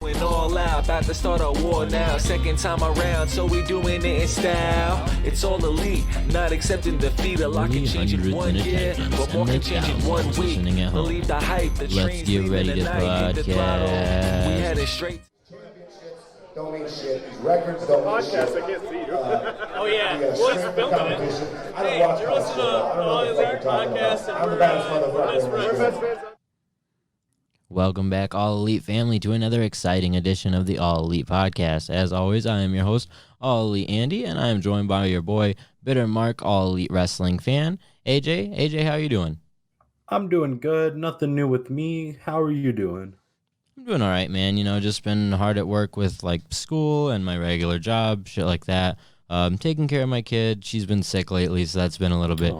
Going all out, about to start a war now. Second time around, so we doing it in style. It's all elite, not accepting defeat. A lot can change in 1 year, but more can change in 1 week. Believe the hype, the Let's get ready to podcast. We had it straight. Don't mean shit. Records don't mean shit. Podcast, I can't see you. Oh, yeah. We got What's straight filming it? competition. I Hey, don't watch you're listening to I don't know what the fuck you're talking podcast, about. and I'm the we're baddest best motherfucker in friends. this room. Welcome back, All Elite family, to another exciting edition of the All Elite podcast. As always, I am your host, All Elite Andy, and I am joined by your boy, Bitter Mark, All Elite Wrestling fan, AJ. AJ, how you doing? I'm doing good. Nothing new with me. How are you doing? I'm doing all right, man. You know, just been hard at work with, like, school and my regular job, shit like that. Taking care of my kid. She's been sick lately, so that's been a little bit...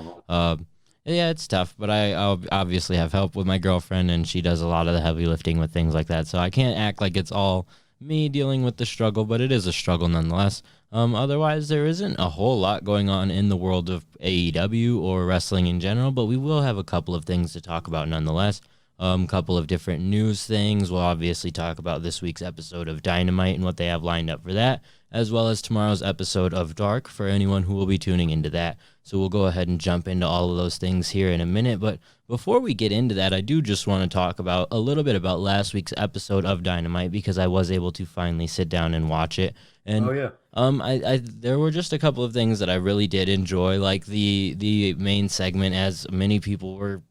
Yeah, it's tough, but I'll obviously have help with my girlfriend, and she does a lot of the heavy lifting with things like that. So I can't act like it's all me dealing with the struggle, but it is a struggle nonetheless. Otherwise, there isn't a whole lot going on in the world of AEW or wrestling in general, but we will have a couple of things to talk about nonetheless. Couple of different news things. We'll obviously talk about this week's episode of Dynamite and what they have lined up for that, as well as tomorrow's episode of Dark for anyone who will be tuning into that. So we'll go ahead and jump into all of those things here in a minute. But before we get into that, I do just want to talk about a little bit about last week's episode of Dynamite, because I was able to finally sit down and watch it. And there were just a couple of things that I really did enjoy, like the main segment, as many people were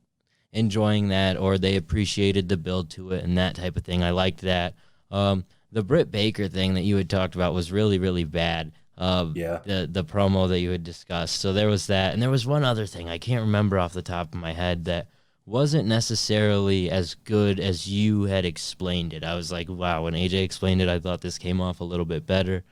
enjoying that, or they appreciated the build to it and that type of thing. I liked that. The Britt Baker thing that you had talked about was really, really bad. The promo that you had discussed. So there was that, and there was one other thing I can't remember off the top of my head that wasn't necessarily as good as you had explained it. I was like, wow, when AJ explained it, I thought this came off a little bit better.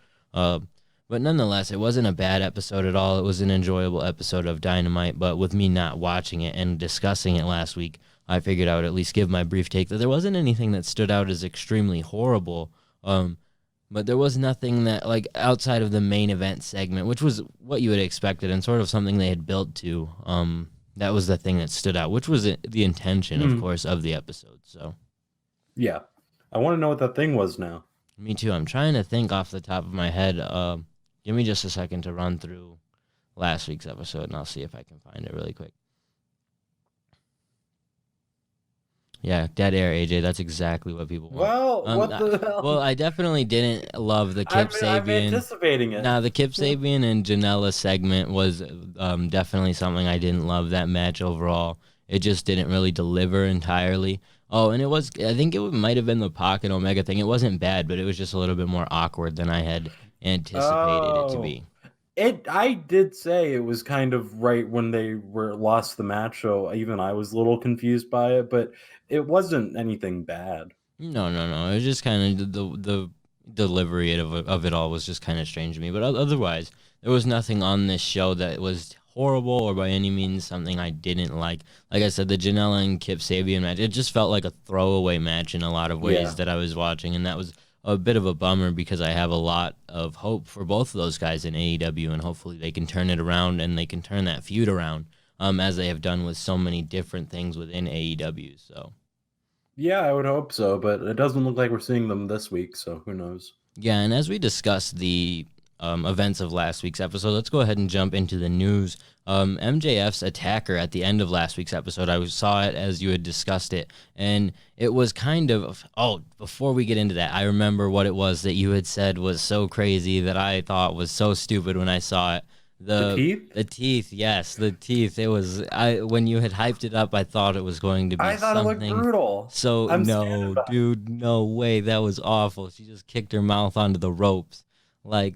But nonetheless, it wasn't a bad episode at all. It was an enjoyable episode of Dynamite, but with me not watching it and discussing it last week, I figured I would at least give my brief take that there wasn't anything that stood out as extremely horrible. But there was nothing that, like, outside of the main event segment, which was what you had expected and sort of something they had built to. That was the thing that stood out, which was the intention, of course, of the episode. So, yeah, I want to know what that thing was now. Me too. I'm trying to think off the top of my head. Give me just a second to run through last week's episode, and I'll see if I can find it really quick. Yeah, dead air, AJ. That's exactly what people want. Well, what the hell? Well, I definitely didn't love the Kip Sabian. I'm anticipating it. No, the Kip Sabian and Janela segment was definitely something I didn't love. That match overall, it just didn't really deliver entirely. Oh, and I think it might have been the Pac and Omega thing. It wasn't bad, but it was just a little bit more awkward than I had anticipated it to be. I did say it was kind of right when they lost the match, so even I was a little confused by it, but it wasn't anything bad. No. It was just kind of the delivery of it all was just kind of strange to me. But otherwise, there was nothing on this show that was horrible or by any means something I didn't like. Like I said, the Janela and Kip Sabian match, it just felt like a throwaway match in a lot of ways that I was watching, and that was a bit of a bummer because I have a lot of hope for both of those guys in AEW, and hopefully they can turn it around and they can turn that feud around, as they have done with so many different things within AEW. So, yeah, I would hope so, but it doesn't look like we're seeing them this week, so who knows? Yeah, and as we discuss the events of last week's episode, let's go ahead and jump into the news. MJF's attacker at the end of last week's episode, I saw it as you had discussed it, and it was kind of, before we get into that, I remember what it was that you had said was so crazy that I thought was so stupid when I saw it. The teeth? The teeth, yes, the teeth. It was, when you had hyped it up, I thought it was going to be something. I thought it looked brutal. So, no, dude, no way, that was awful. She just kicked her mouth onto the ropes. Like,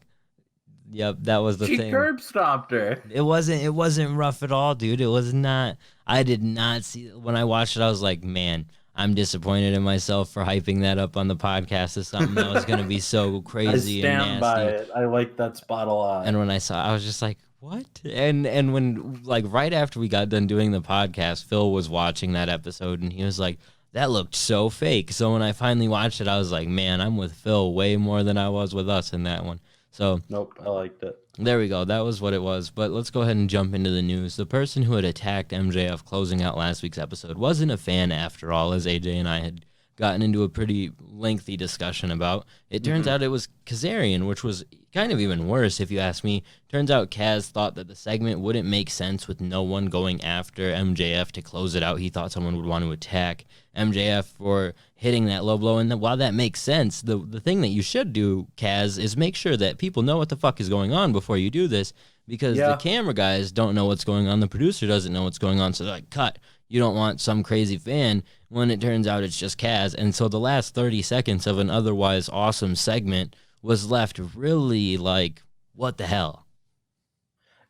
yep, that was the thing. She curb stomped her. It wasn't rough at all, dude. It was not. I did not see, when I watched it, I was like, man, I'm disappointed in myself for hyping that up on the podcast as something that was going to be so crazy and nasty. I stand by it. I like that spot a lot. And when I saw it, I was just like, what? And when, like, right after we got done doing the podcast, Phil was watching that episode, and he was like, that looked so fake. So when I finally watched it, I was like, man, I'm with Phil way more than I was with us in that one. So nope, I liked it. There we go. That was what it was. But let's go ahead and jump into the news. The person who had attacked MJF closing out last week's episode wasn't a fan after all, as AJ and I had gotten into a pretty lengthy discussion about. It turns out it was Kazarian, which was kind of even worse if you ask me. Turns out Kaz thought that the segment wouldn't make sense with no one going after MJF to close it out. He thought someone would want to attack MJF for hitting that low blow. And while that makes sense, the thing that you should do, Kaz, is make sure that people know what the fuck is going on before you do this, because the camera guys don't know what's going on. The producer doesn't know what's going on. So they're like, cut. You don't want some crazy fan when it turns out it's just Kaz. And so the last 30 seconds of an otherwise awesome segment was left really like, what the hell?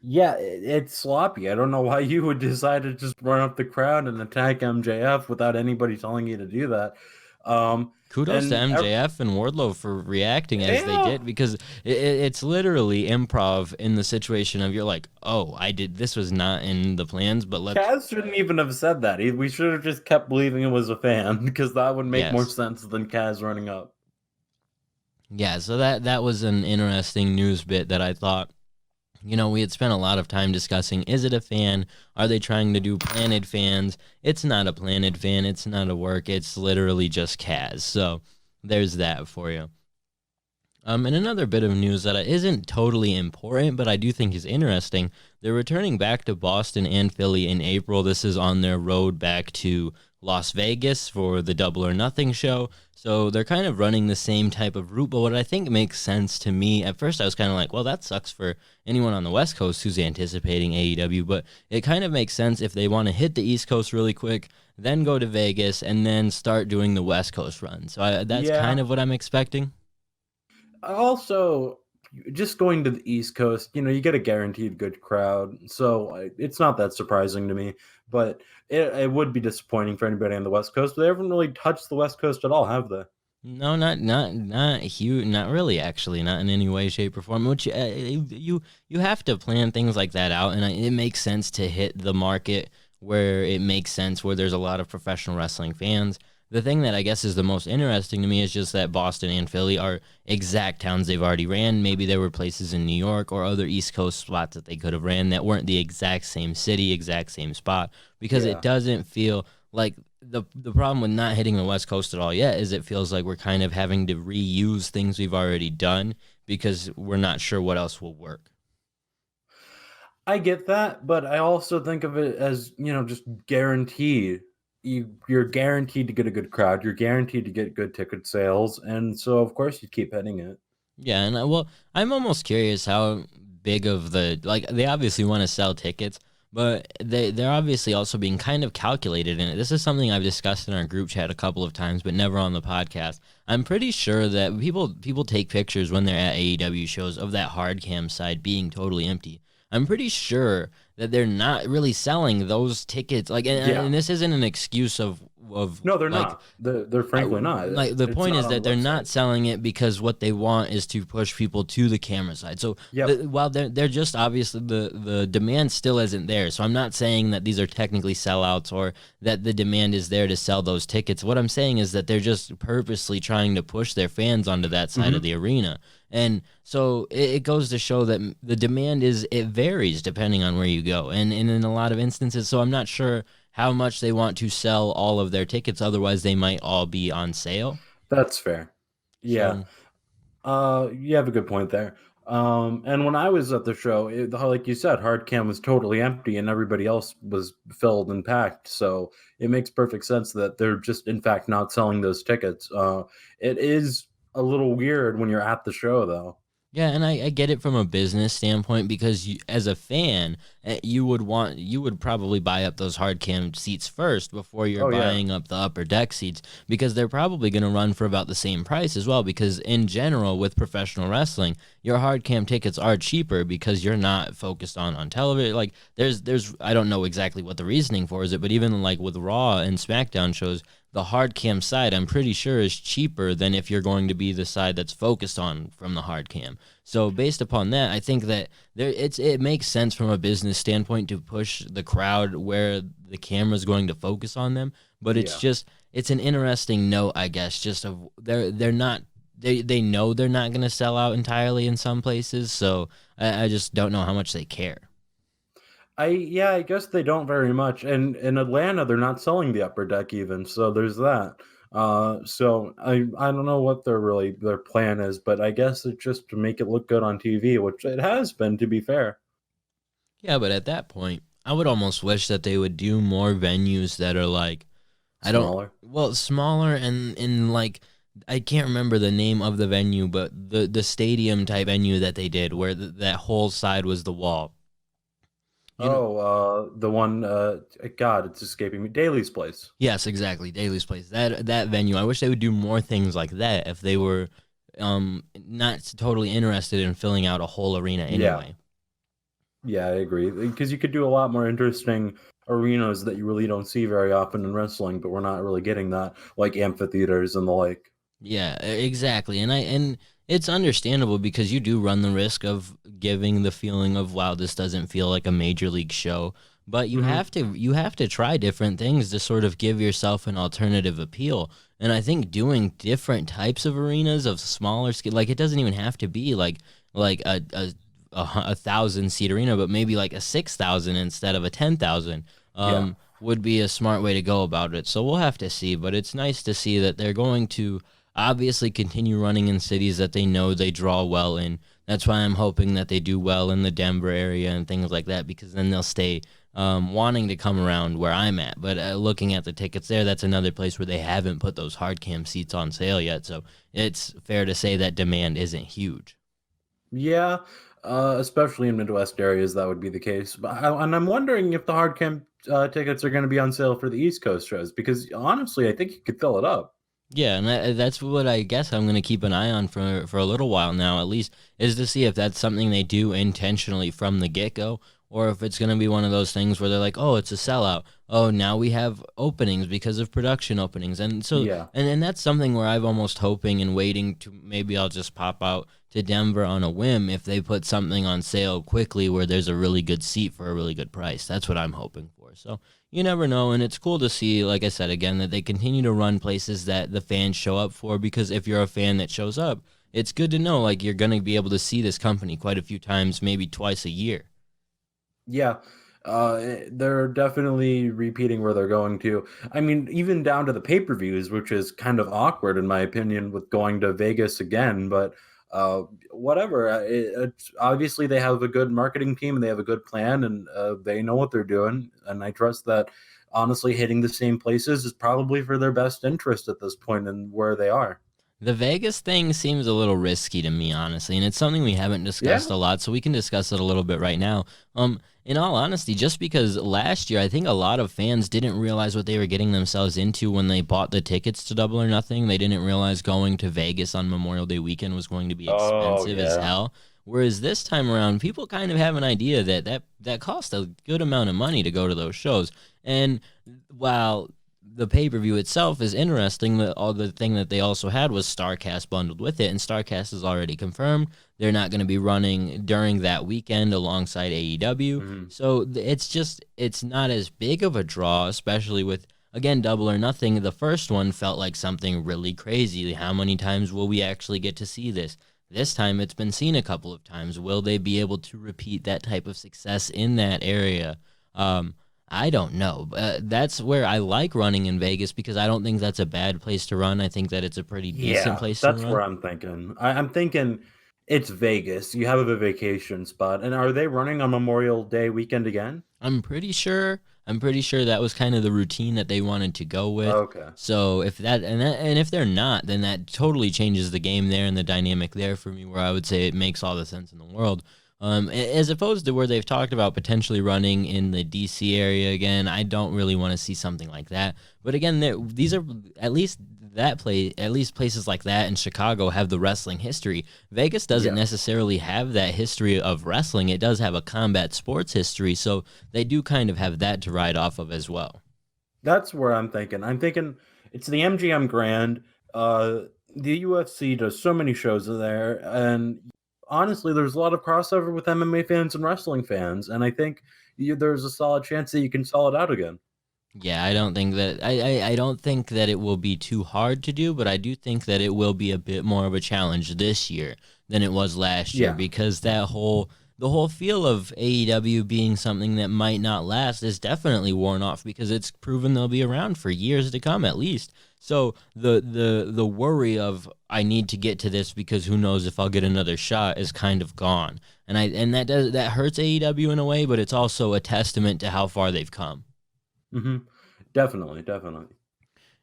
Yeah, it's sloppy. I don't know why you would decide to just run up the crowd and attack MJF without anybody telling you to do that. Kudos to MJF and Wardlow for reacting as they did, because it's literally improv in the situation of, you're like, oh, this was not in the plans, but Kaz shouldn't even have said that. We should have just kept believing it was a fan, because that would make more sense than Kaz running up. Yeah, so that was an interesting news bit that I thought, we had spent a lot of time discussing, is it a fan? Are they trying to do planted fans? It's not a planted fan. It's not a work. It's literally just Kaz. So there's that for you. And another bit of news that isn't totally important, but I do think is interesting. They're returning back to Boston and Philly in April. This is on their road back to Las Vegas for the Double or Nothing show. So they're kind of running the same type of route, but what I think makes sense to me, at first I was kind of like, well, that sucks for anyone on the West Coast who's anticipating AEW, but it kind of makes sense if they want to hit the East Coast really quick, then go to Vegas, and then start doing the West Coast run. So that's kind of what I'm expecting. Also, just going to the East Coast, you get a guaranteed good crowd, so it's not that surprising to me. But it would be disappointing for anybody on the West Coast. They haven't really touched the West Coast at all, have they? No, not huge, not really. Actually, not in any way, shape, or form. Which you have to plan things like that out, and it makes sense to hit the market where it makes sense, where there's a lot of professional wrestling fans. The thing that I guess is the most interesting to me is just that Boston and Philly are exact towns they've already ran. Maybe there were places in New York or other East Coast spots that they could have ran that weren't the exact same city, exact same spot, because it doesn't feel like the problem with not hitting the West Coast at all yet is it feels like we're kind of having to reuse things we've already done because we're not sure what else will work. I get that, but I also think of it as, just guaranteed. You're guaranteed to get a good crowd. You're guaranteed to get good ticket sales. And so, of course, you keep hitting it. Yeah, and I'm almost curious how big of they obviously want to sell tickets, but they're obviously also being kind of calculated in it. This is something I've discussed in our group chat a couple of times, but never on the podcast. I'm pretty sure that people take pictures when they're at AEW shows of that hard cam side being totally empty. I'm pretty sure that they're not really selling those tickets. And this isn't an excuse of no, they're not. They're frankly not. The point is that they're not selling it because what they want is to push people to the camera side. So while they're just obviously the demand still isn't there. So I'm not saying that these are technically sellouts or that the demand is there to sell those tickets. What I'm saying is that they're just purposely trying to push their fans onto that side of the arena. And so it goes to show that the demand it varies depending on where you go. And in a lot of instances, so I'm not sure how much they want to sell all of their tickets. Otherwise, they might all be on sale. That's fair. Yeah. You have a good point there. And when I was at the show, like you said, hard cam was totally empty and everybody else was filled and packed. So it makes perfect sense that they're just, in fact, not selling those tickets. It is a little weird when you're at the show, though. Yeah, and I get it from a business standpoint because as a fan, you would probably buy up those hard cam seats first before you're buying up the upper deck seats, because they're probably going to run for about the same price as well, because in general with professional wrestling, your hard cam tickets are cheaper because you're not focused on television. Like there's I don't know exactly what the reasoning for is it, but even like with Raw and SmackDown shows, the hard cam side, I'm pretty sure, is cheaper than if you're going to be the side that's focused on from the hard cam. So based upon that, I think that it makes sense from a business standpoint to push the crowd where the camera's going to focus on them. But it's an interesting note, I guess, just of they know they're not going to sell out entirely in some places. So I just don't know how much they care. I guess they don't very much. And in Atlanta, they're not selling the upper deck even. So there's that. So I don't know what their plan is, but I guess it's just to make it look good on TV, which it has been, to be fair. Yeah, but at that point, I would almost wish that they would do more venues that are like, Smaller. smaller and like, I can't remember the name of the venue, but the stadium type venue that they did where that whole side was the wall. The one, God, it's escaping me. Daly's Place. Yes, exactly. Daly's Place. That venue. I wish they would do more things like that if they were not totally interested in filling out a whole arena anyway. Yeah, I agree. Because you could do a lot more interesting arenas that you really don't see very often in wrestling, but we're not really getting that, like amphitheaters and the like. Yeah, exactly. And it's understandable because you do run the risk of giving the feeling of, wow, this doesn't feel like a major league show. But you have to try different things to sort of give yourself an alternative appeal. And I think doing different types of arenas of smaller scale, like it doesn't even have to be like a 1,000-seat arena, but maybe like a 6,000 instead of a 10,000 would be a smart way to go about it. So we'll have to see, but it's nice to see that they're going to obviously continue running in cities that they know they draw well in. That's why I'm hoping that they do well in the Denver area and things like that, because then they'll stay wanting to come around where I'm at. But looking at the tickets there, that's another place where they haven't put those hard cam seats on sale yet. So it's fair to say that demand isn't huge. Yeah, especially in Midwest areas, that would be the case. And I'm wondering if the hard camp tickets are going to be on sale for the East Coast shows, because honestly, I think you could fill it up. Yeah, and that's what I guess I'm going to keep an eye on for a little while now, at least, is to see if that's something they do intentionally from the get-go, or if it's going to be one of those things where they're like, oh, it's a sellout. Oh, now we have openings because of production openings. And so, and that's something where I've almost hoping and waiting to, maybe I'll just pop out to Denver on a whim if they put something on sale quickly where there's a really good seat for a really good price. That's what I'm hoping for. So you never know, and it's cool to see, like I said again, that they continue to run places that the fans show up for, because if you're a fan that shows up, it's good to know like you're going to be able to see this company quite a few times, maybe twice a year. Yeah, they're definitely repeating where they're going to. I mean, even down to the pay-per-views, which is kind of awkward in my opinion with going to Vegas again, but whatever. It's obviously they have a good marketing team and they have a good plan, and they know what they're doing. And I trust that honestly hitting the same places is probably for their best interest at this point and where they are. The Vegas thing seems a little risky to me, honestly, and it's something we haven't discussed a lot, so we can discuss it a little bit right now. In all honesty, just because last year I think a lot of fans didn't realize what they were getting themselves into when they bought the tickets to Double or Nothing. They didn't realize going to Vegas on Memorial Day weekend was going to be expensive as hell. Whereas this time around, people kind of have an idea that cost a good amount of money to go to those shows. And while the pay-per-view itself is interesting, the thing that they also had was StarCast bundled with it, and StarCast is already confirmed. They're not going to be running during that weekend alongside AEW. So it's not as big of a draw, especially with, again, Double or Nothing. The first one felt like something really crazy. How many times will we actually get to see this? This time it's been seen a couple of times. Will they be able to repeat that type of success in that area? I don't know. That's where I like running in Vegas, because I don't think that's a bad place to run. I think that it's a pretty decent place to run. That's where I'm thinking. I'm thinking it's Vegas. You have a vacation spot. And are they running on Memorial Day weekend again? I'm pretty sure that was kind of the routine that they wanted to go with. Okay. So if if they're not, then that totally changes the game there and the dynamic there for me, where I would say it makes all the sense in the world. As opposed to where they've talked about potentially running in the DC area again, I don't really want to see something like that. But again, these are at least places like that in Chicago have the wrestling history. Vegas doesn't necessarily have that history of wrestling. It does have a combat sports history, so they do kind of have that to ride off of as well. That's where I'm thinking. I'm thinking it's the MGM Grand. The UFC does so many shows there, and honestly, there's a lot of crossover with MMA fans and wrestling fans, and I think there's a solid chance that you can sell it out again. Yeah, I don't think that I don't think that it will be too hard to do, but I do think that it will be a bit more of a challenge this year than it was last year, because that whole the whole feel of AEW being something that might not last is definitely worn off because it's proven they'll be around for years to come at least. So the worry of I need to get to this because who knows if I'll get another shot is kind of gone. And that hurts AEW in a way, but it's also a testament to how far they've come. Mm-hmm. Definitely.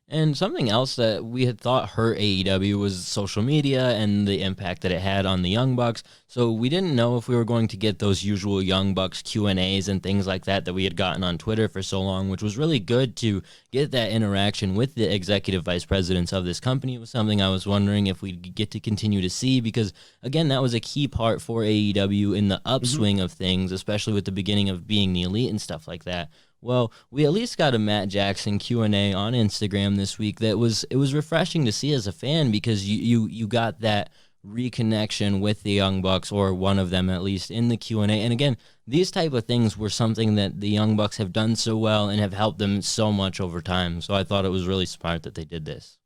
And something else that we had thought hurt AEW was social media and the impact that it had on the Young Bucks. So we didn't know if we were going to get those usual Young Bucks Q&As and things like that we had gotten on Twitter for so long, which was really good to get that interaction with the executive vice presidents of this company. It was something I was wondering if we'd get to continue to see because, again, that was a key part for AEW in the upswing of things, especially with the beginning of being the Elite and stuff like that. Well, we at least got a Matt Jackson Q&A on Instagram this week it was refreshing to see as a fan because you got that reconnection with the Young Bucks, or one of them at least, in the Q&A. And again, these type of things were something that the Young Bucks have done so well and have helped them so much over time. So I thought it was really smart that they did this.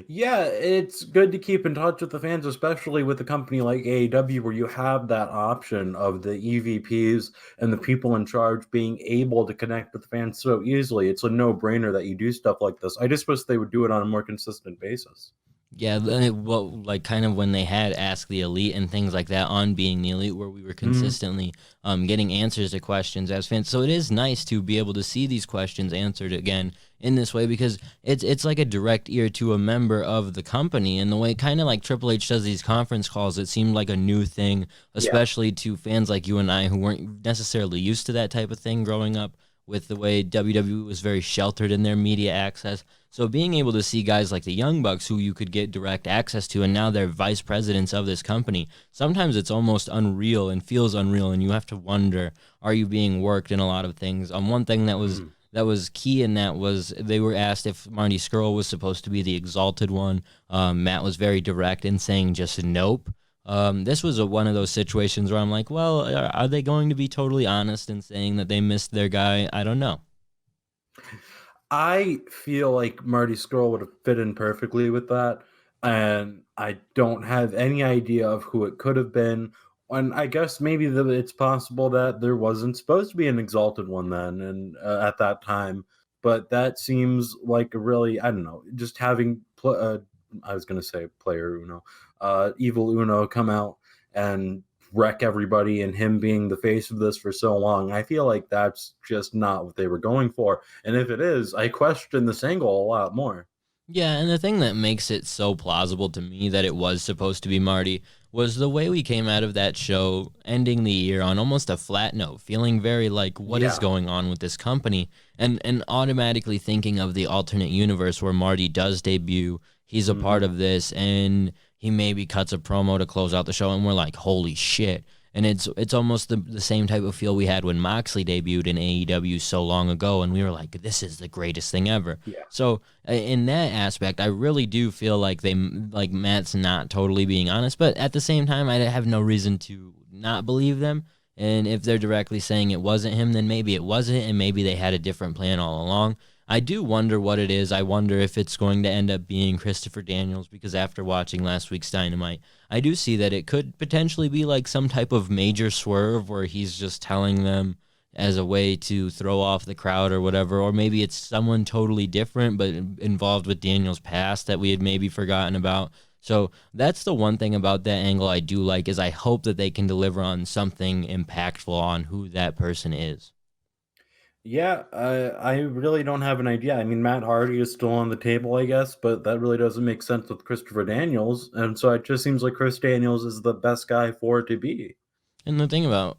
Yeah, it's good to keep in touch with the fans, especially with a company like AEW where you have that option of the EVPs and the people in charge being able to connect with the fans so easily. It's a no-brainer that you do stuff like this. I just wish they would do it on a more consistent basis. Yeah, well, like kind of when they had Ask the Elite and things like that on Being the Elite, where we were consistently getting answers to questions as fans. So it is nice to be able to see these questions answered again in this way because it's like a direct ear to a member of the company. And the way kind of like Triple H does these conference calls, it seemed like a new thing, especially to fans like you and I who weren't necessarily used to that type of thing growing up with the way WWE was very sheltered in their media access. So being able to see guys like the Young Bucks who you could get direct access to, and now they're vice presidents of this company, sometimes it's almost unreal and feels unreal, and you have to wonder, are you being worked in a lot of things? One thing that was key in that was they were asked if Marty Scurll was supposed to be the exalted one. Matt was very direct in saying just nope. This was one of those situations where I'm like, well, are they going to be totally honest in saying that they missed their guy? I don't know. I feel like Marty Scurll would have fit in perfectly with that, and I don't have any idea of who it could have been. And I guess maybe it's possible that there wasn't supposed to be an exalted one then, and at that time. But that seems like a really, I don't know, just having I was going to say player Uno, Evil Uno come out and wreck everybody, and him being the face of this for so long. I feel like that's just not what they were going for. And if it is, I question this angle a lot more. Yeah, and the thing that makes it so plausible to me that it was supposed to be Marty was the way we came out of that show, ending the year on almost a flat note, feeling very like, what is going on with this company? And automatically thinking of the alternate universe where Marty does debut, he's a part of this, and he maybe cuts a promo to close out the show, and we're like, holy shit. And it's almost the same type of feel we had when Moxley debuted in AEW so long ago, and we were like, this is the greatest thing ever. Yeah. So in that aspect, I really do feel like Matt's not totally being honest, but at the same time, I have no reason to not believe them. And if they're directly saying it wasn't him, then maybe it wasn't, and maybe they had a different plan all along. I do wonder what it is. I wonder if it's going to end up being Christopher Daniels, because after watching last week's Dynamite, I do see that it could potentially be like some type of major swerve where he's just telling them as a way to throw off the crowd or whatever, or maybe it's someone totally different but involved with Daniels' past that we had maybe forgotten about. So that's the one thing about that angle I do like, is I hope that they can deliver on something impactful on who that person is. Yeah, I really don't have an idea. I mean, Matt Hardy is still on the table, I guess, but that really doesn't make sense with Christopher Daniels. And so it just seems like Chris Daniels is the best guy for it to be. And the thing about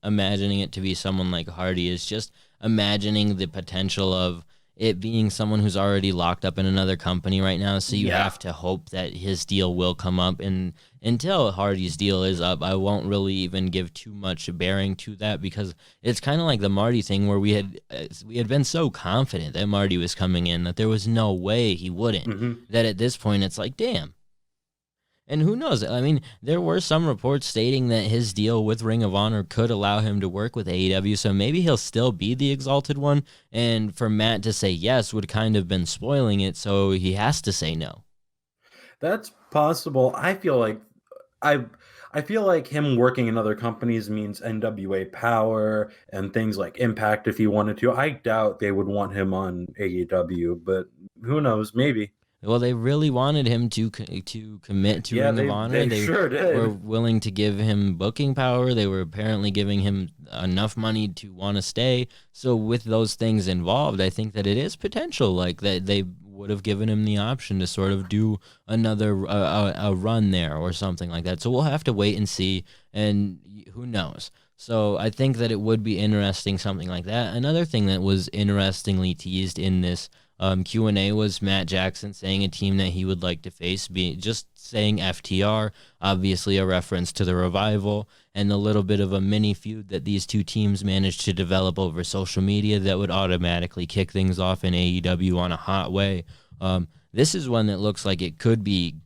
imagining it to be someone like Hardy is just imagining the potential of it being someone who's already locked up in another company right now. So you have to hope that his deal will come up. And until Hardy's deal is up, I won't really even give too much bearing to that, because it's kind of like the Marty thing where we had been so confident that Marty was coming in that there was no way he wouldn't. That at this point it's like, damn. And who knows? I mean, there were some reports stating that his deal with Ring of Honor could allow him to work with AEW, so maybe he'll still be the exalted one. And for Matt to say yes would kind of been spoiling it, so he has to say no. That's possible. I feel like I I feel like him working in other companies means NWA Power and things like Impact if he wanted to. I doubt they would want him on AEW, but who knows? Maybe. Well, they really wanted him to commit to Yeah, Ring of Honor. they They sure were did. willing to give him booking power. They were apparently giving him enough money to want to stay. So with those things involved, I think that it is potential, like that they would have given him the option to sort of do another a run there or something like that. So we'll have to wait and see, and who knows. So I think that it would be interesting, something like that. Another thing that was interestingly teased in this Q&A was Matt Jackson saying a team that he would like to face, just saying FTR, obviously a reference to the Revival, and a little bit of a mini feud that these two teams managed to develop over social media that would automatically kick things off in AEW on a hot way. This is one that looks like it could be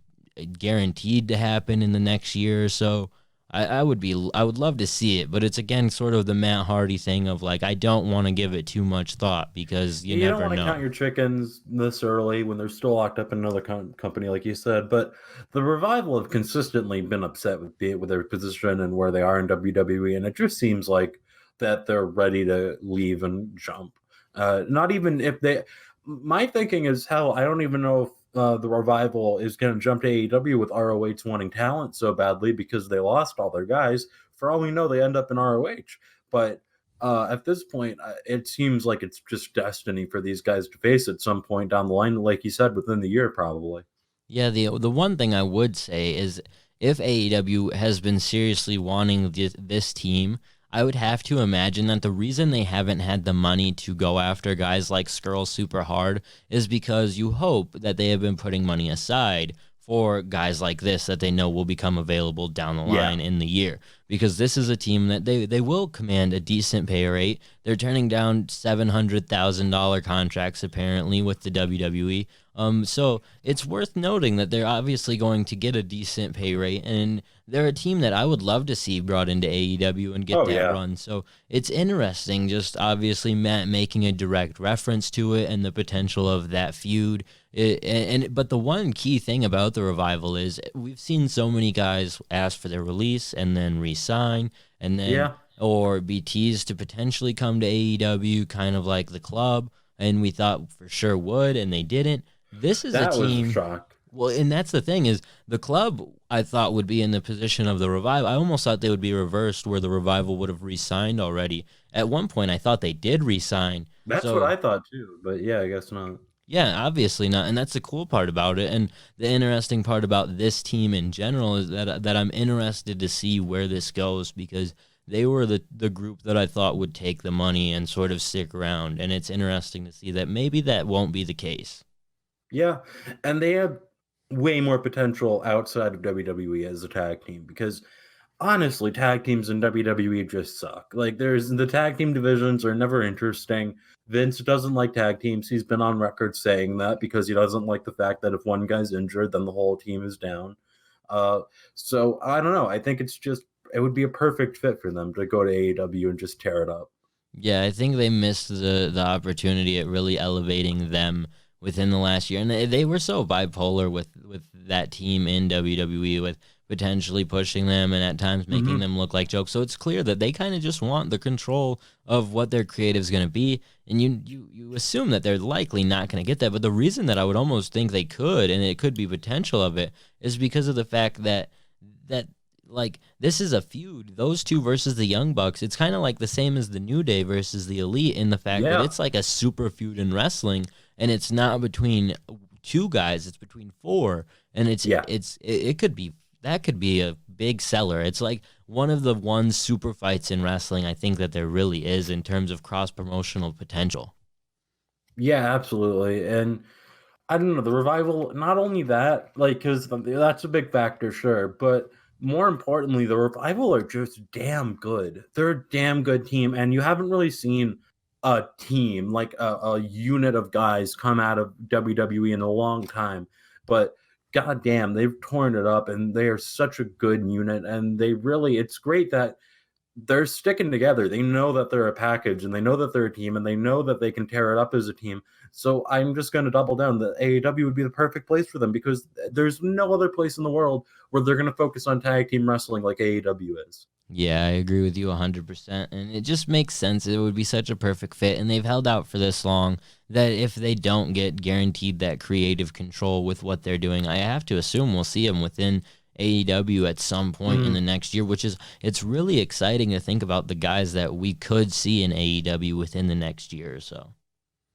guaranteed to happen in the next year or so. I would love to see it, but it's again sort of the Matt Hardy thing of like I don't want to give it too much thought because you You never don't want to know. count your chickens this early when they're still locked up in another company, like you said. But the Revival have consistently been upset with their position and where they are in WWE, and it just seems like that they're ready to leave and jump. Not even if they. My thinking is, hell, I don't even know if the Revival is going to jump to AEW with ROH wanting talent so badly because they lost all their guys. For all we know, they end up in ROH. But at this point, it seems like it's just destiny for these guys to face at some point down the line, like you said, within the year, probably. Yeah, the one thing I would say is if AEW has been seriously wanting this team, I would have to imagine that the reason they haven't had the money to go after guys like Skrull super hard is because you hope that they have been putting money aside for guys like this that they know will become available down the line in the year. Because this is a team that they will command a decent pay rate. They're turning down $700,000 contracts apparently with the WWE. So it's worth noting that they're obviously going to get a decent pay rate, and they're a team that I would love to see brought into AEW and get run. So it's interesting, just obviously Matt making a direct reference to it and the potential of that feud. But the one key thing about the Revival is we've seen so many guys ask for their release and then re-sign and then or be teased to potentially come to AEW, kind of like the Club, and we thought for sure would, and they didn't. This is a team. Was a shock. Well, and that's the thing is the Club I thought would be in the position of the Revival. I almost thought they would be reversed where the Revival would have re-signed already. At one point, I thought they did re-sign. That's what I thought too, but yeah, I guess not. Yeah, obviously not, and that's the cool part about it. And the interesting part about this team in general is that I'm interested to see where this goes because they were the group that I thought would take the money and sort of stick around. And it's interesting to see that maybe that won't be the case. Yeah, and they have way more potential outside of WWE as a tag team because honestly, tag teams in WWE just suck. Like the tag team divisions are never interesting. Vince doesn't like tag teams. He's been on record saying that because he doesn't like the fact that if one guy's injured, then the whole team is down. So I don't know. I think it would be a perfect fit for them to go to AEW and just tear it up. Yeah, I think they missed the opportunity at really elevating them within the last year. And they were so bipolar with that team in WWE with potentially pushing them and at times making them look like jokes. So it's clear that they kind of just want the control of what their creative is going to be. And you assume that they're likely not going to get that. But the reason that I would almost think they could, and it could be potential of it, is because of the fact that like this is a feud. Those two versus the Young Bucks. It's kind of like the same as the New Day versus the Elite in the fact that it's like a super feud in wrestling. And it's not between two guys; it's between four, and it could be a big seller. It's like one of the super fights in wrestling. I think that there really is in terms of cross promotional potential. Yeah, absolutely, and I don't know the Revival. Not only that, like because that's a big factor, sure, but more importantly, the Revival are just damn good. They're a damn good team, and you haven't really seen a team like a unit of guys come out of WWE in a long time, but goddamn, they've torn it up and they are such a good unit. And it's great that they're sticking together. They know that they're a package, and they know that they're a team, and they know that they can tear it up as a team. So I'm just going to double down that AEW would be the perfect place for them, because there's no other place in the world where they're going to focus on tag team wrestling like AEW is. Yeah, I agree with you 100%. And it just makes sense. It would be such a perfect fit. And they've held out for this long that if they don't get guaranteed that creative control with what they're doing, I have to assume we'll see them within AEW at some point in the next year, which is, it's really exciting to think about the guys that we could see in AEW within the next year or so.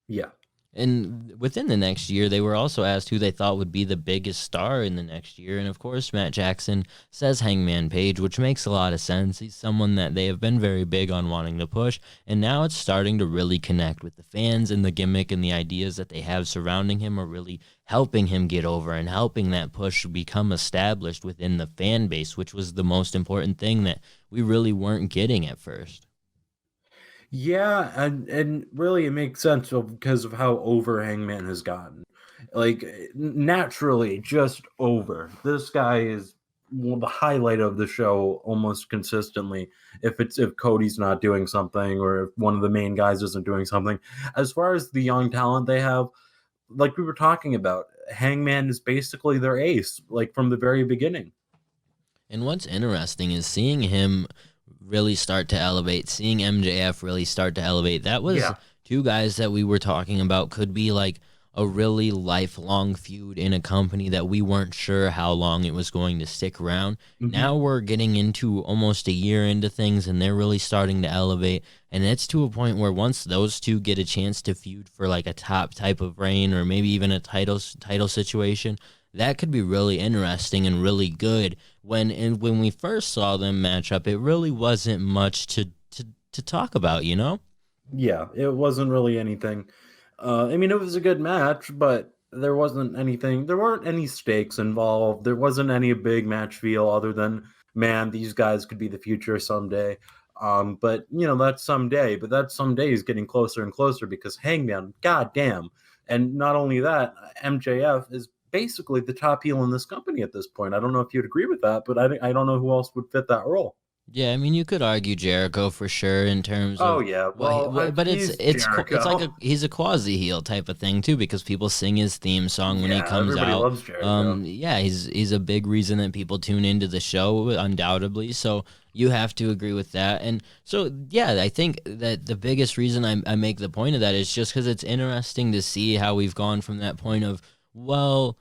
Yeah. And within the next year, they were also asked who they thought would be the biggest star in the next year. And of course, Matt Jackson says Hangman Page, which makes a lot of sense. He's someone that they have been very big on wanting to push. And now it's starting to really connect with the fans, and the gimmick and the ideas that they have surrounding him are really helping him get over and helping that push become established within the fan base, which was the most important thing that we really weren't getting at first. Yeah, and really it makes sense because of how over Hangman has gotten. Like, naturally, just over. This guy is the highlight of the show almost consistently. If Cody's not doing something, or if one of the main guys isn't doing something. As far as the young talent they have, like we were talking about, Hangman is basically their ace, like from the very beginning. And what's interesting is seeing him really start to elevate, seeing MJF really start to elevate. That was two guys that we were talking about could be like a really lifelong feud in a company that we weren't sure how long it was going to stick around. Now we're getting into almost a year into things, and they're really starting to elevate. And it's to a point where once those two get a chance to feud for like a top type of reign, or maybe even a title situation, that could be really interesting and really good. When we first saw them match up, it really wasn't much to talk about, you know? Yeah, it wasn't really anything. I mean, it was a good match, but there wasn't anything. There weren't any stakes involved. There wasn't any big match feel other than, man, these guys could be the future someday. But that's someday. But that someday is getting closer and closer, because Hangman, goddamn, and not only that, MJF is basically the top heel in this company at this point. I don't know if you'd agree with that, but I don't know who else would fit that role. Yeah, I mean, you could argue Jericho for sure in terms of. Oh yeah, but it's like he's a quasi heel type of thing too, because people sing his theme song when he comes everybody out. Loves Jericho. Yeah, he's a big reason that people tune into the show, undoubtedly. So you have to agree with that. And so yeah, I think that the biggest reason I make the point of that is just because it's interesting to see how we've gone from that point of, well,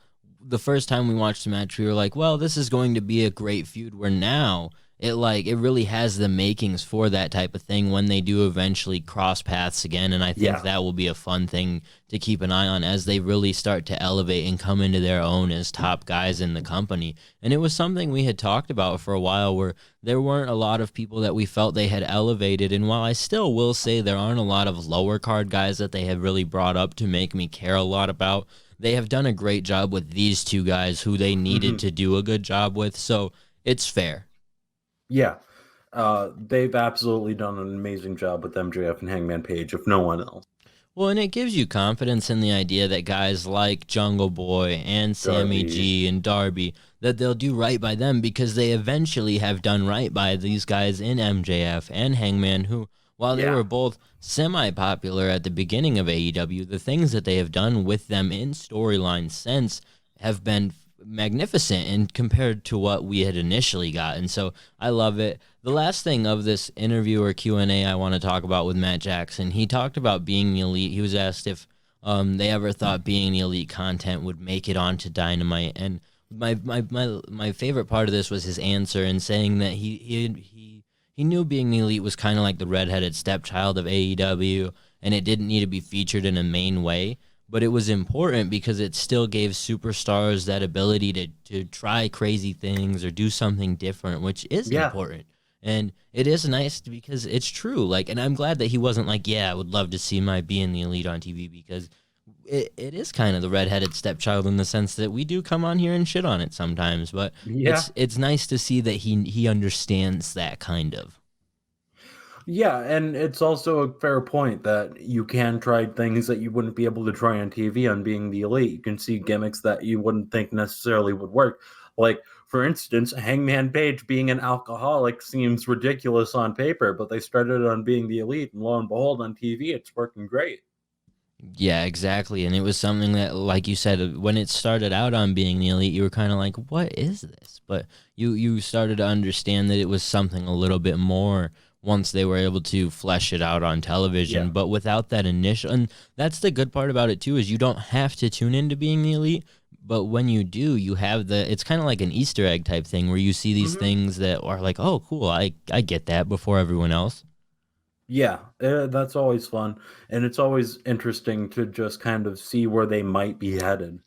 the first time we watched the match, we were like, well, this is going to be a great feud, where now it really has the makings for that type of thing when they do eventually cross paths again. And I think that will be a fun thing to keep an eye on as they really start to elevate and come into their own as top guys in the company. And it was something we had talked about for a while, where there weren't a lot of people that we felt they had elevated. And while I still will say there aren't a lot of lower card guys that they have really brought up to make me care a lot about, they have done a great job with these two guys who they needed to do a good job with. So it's fair. Yeah, they've absolutely done an amazing job with MJF and Hangman Page, if no one else. Well, and it gives you confidence in the idea that guys like Jungle Boy and Sammy G and Darby, that they'll do right by them, because they eventually have done right by these guys in MJF and Hangman, who, while they were both semi-popular at the beginning of AEW, the things that they have done with them in storyline since have been magnificent and compared to what we had initially gotten. So I love it. The last thing of this interview or Q&A I want to talk about with Matt Jackson, he talked about being the elite. He was asked if they ever thought being the elite content would make it onto Dynamite, and my favorite part of this was his answer, and saying that he knew being the elite was kind of like the redheaded stepchild of AEW, and it didn't need to be featured in a main way. But it was important because it still gave superstars that ability to try crazy things or do something different, which is important. And it is nice because it's true. Like, and I'm glad that he wasn't like, yeah, I would love to see my being the elite on TV, because it is kind of the redheaded stepchild in the sense that we do come on here and shit on it sometimes. But it's nice to see that he understands that kind of. Yeah, and it's also a fair point that you can try things that you wouldn't be able to try on TV on being the elite. You can see gimmicks that you wouldn't think necessarily would work. Like, for instance, Hangman Page being an alcoholic seems ridiculous on paper, but they started on being the Elite, and lo and behold, on TV, it's working great. Yeah, exactly. And it was something that, like you said, when it started out on being the Elite, you were kind of like, what is this? But you started to understand that it was something a little bit more once they were able to flesh it out on television. Yeah. But without that initial, and that's the good part about it too, is you don't have to tune into being the Elite. But when you do, you have it's kind of like an Easter egg type thing where you see these things that are like, oh, cool, I get that before everyone else. Yeah, that's always fun, and it's always interesting to just kind of see where they might be headed.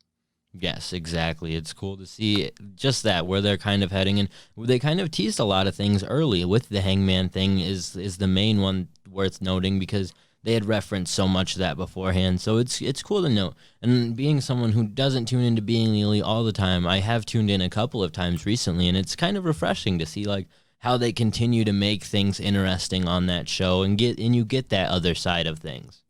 Yes, exactly. It's cool to see just that where they're kind of heading, and they kind of teased a lot of things early. With the Hangman thing is the main one worth noting because they had referenced so much of that beforehand. So it's cool to note. And being someone who doesn't tune into being the Elite all the time, I have tuned in a couple of times recently, and it's kind of refreshing to see like how they continue to make things interesting on that show and you get that other side of things.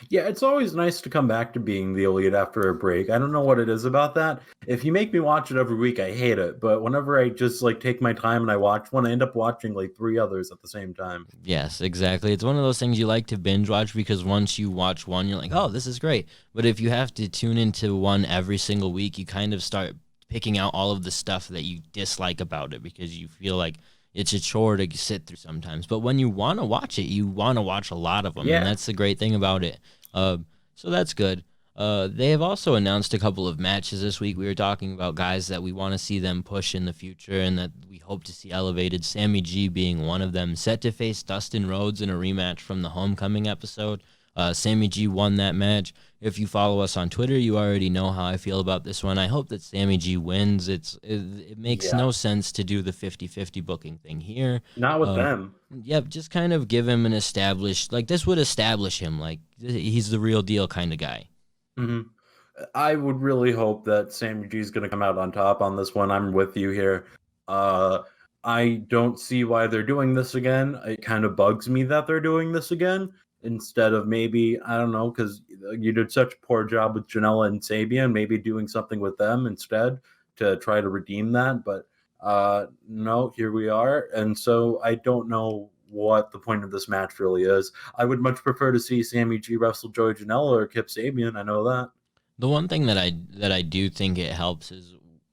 Yeah, it's always nice to come back to being the Elite after a break. I don't know what it is about that. If you make me watch it every week, I hate it. But whenever I just like take my time and I watch one, I end up watching like 3 others at the same time. Yes, exactly. It's one of those things you like to binge watch because once you watch one, you're like, oh, this is great. But if you have to tune into one every single week, you kind of start picking out all of the stuff that you dislike about it because you feel like it's a chore to sit through sometimes. But when you want to watch it, you want to watch a lot of them. Yeah. And that's the great thing about it. So that's good. They have also announced a couple of matches this week. We were talking about guys that we want to see them push in the future and that we hope to see elevated. Sammy G being one of them, set to face Dustin Rhodes in a rematch from the Homecoming episode. Sammy G won that match. If you follow us on Twitter, you already know how I feel about this one. I hope that Sammy G wins. It makes no sense to do the 50-50 booking thing here. Not with them. Yep, just kind of give him an established, like this would establish him, like he's the real deal kind of guy. hmm I would really hope that Sammy G is going to come out on top on this one. I'm with you here. I don't see why they're doing this again. It kind of bugs me that they're doing this again instead of maybe, I don't know, because you did such a poor job with Janela and Sabian, maybe doing something with them instead to try to redeem that. But no, here we are. And so I don't know what the point of this match really is. I would much prefer to see Sammy G wrestle Joey Janela or Kip Sabian. I know that. The one thing that I do think it helps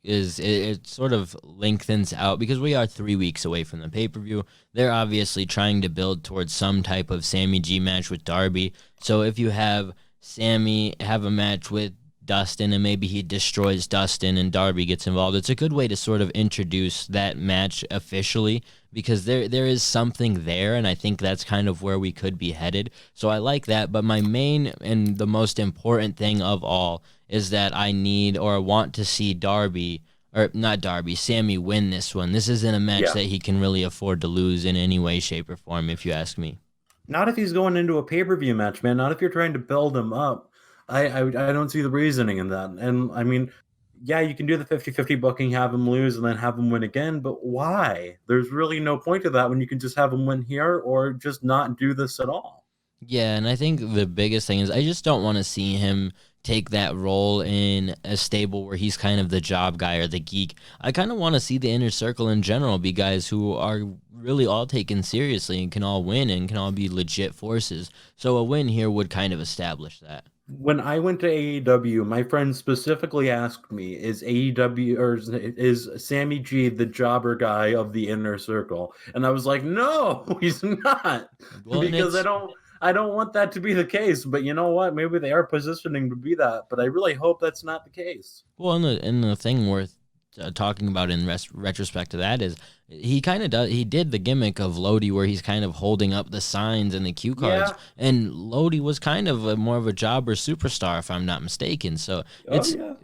is it sort of lengthens out because we are 3 weeks away from the pay-per-view. They're obviously trying to build towards some type of Sammy G match with Darby. So if you have Sammy have a match with Dustin and maybe he destroys Dustin and Darby gets involved, it's a good way to sort of introduce that match officially because there is something there, and I think that's kind of where we could be headed. So I like that, but my main and the most important thing of all is that I need or want to see Sammy win this one. This isn't a match that he can really afford to lose in any way, shape, or form, if you ask me. Not if he's going into a pay-per-view match, man. Not if you're trying to build him up. I don't see the reasoning in that. And I mean, yeah, you can do the 50-50 booking, have him lose, and then have him win again, but why? There's really no point to that when you can just have him win here or just not do this at all. Yeah, and I think the biggest thing is I just don't want to see him take that role in a stable where he's kind of the job guy or the geek. I kind of want to see the inner circle in general be guys who are really all taken seriously and can all win and can all be legit forces. So a win here would kind of establish that. When I went to AEW, my friend specifically asked me, is AEW or is Sammy G the jobber guy of the inner circle? And I was like, no, he's not. Well, because I don't want that to be the case, but you know what? Maybe they are positioning to be that, but I really hope that's not the case. Well, and the thing worth talking about in retrospect to that is he did the gimmick of Lodi where he's kind of holding up the signs and the cue cards, and Lodi was kind of more of a jobber superstar if I'm not mistaken. So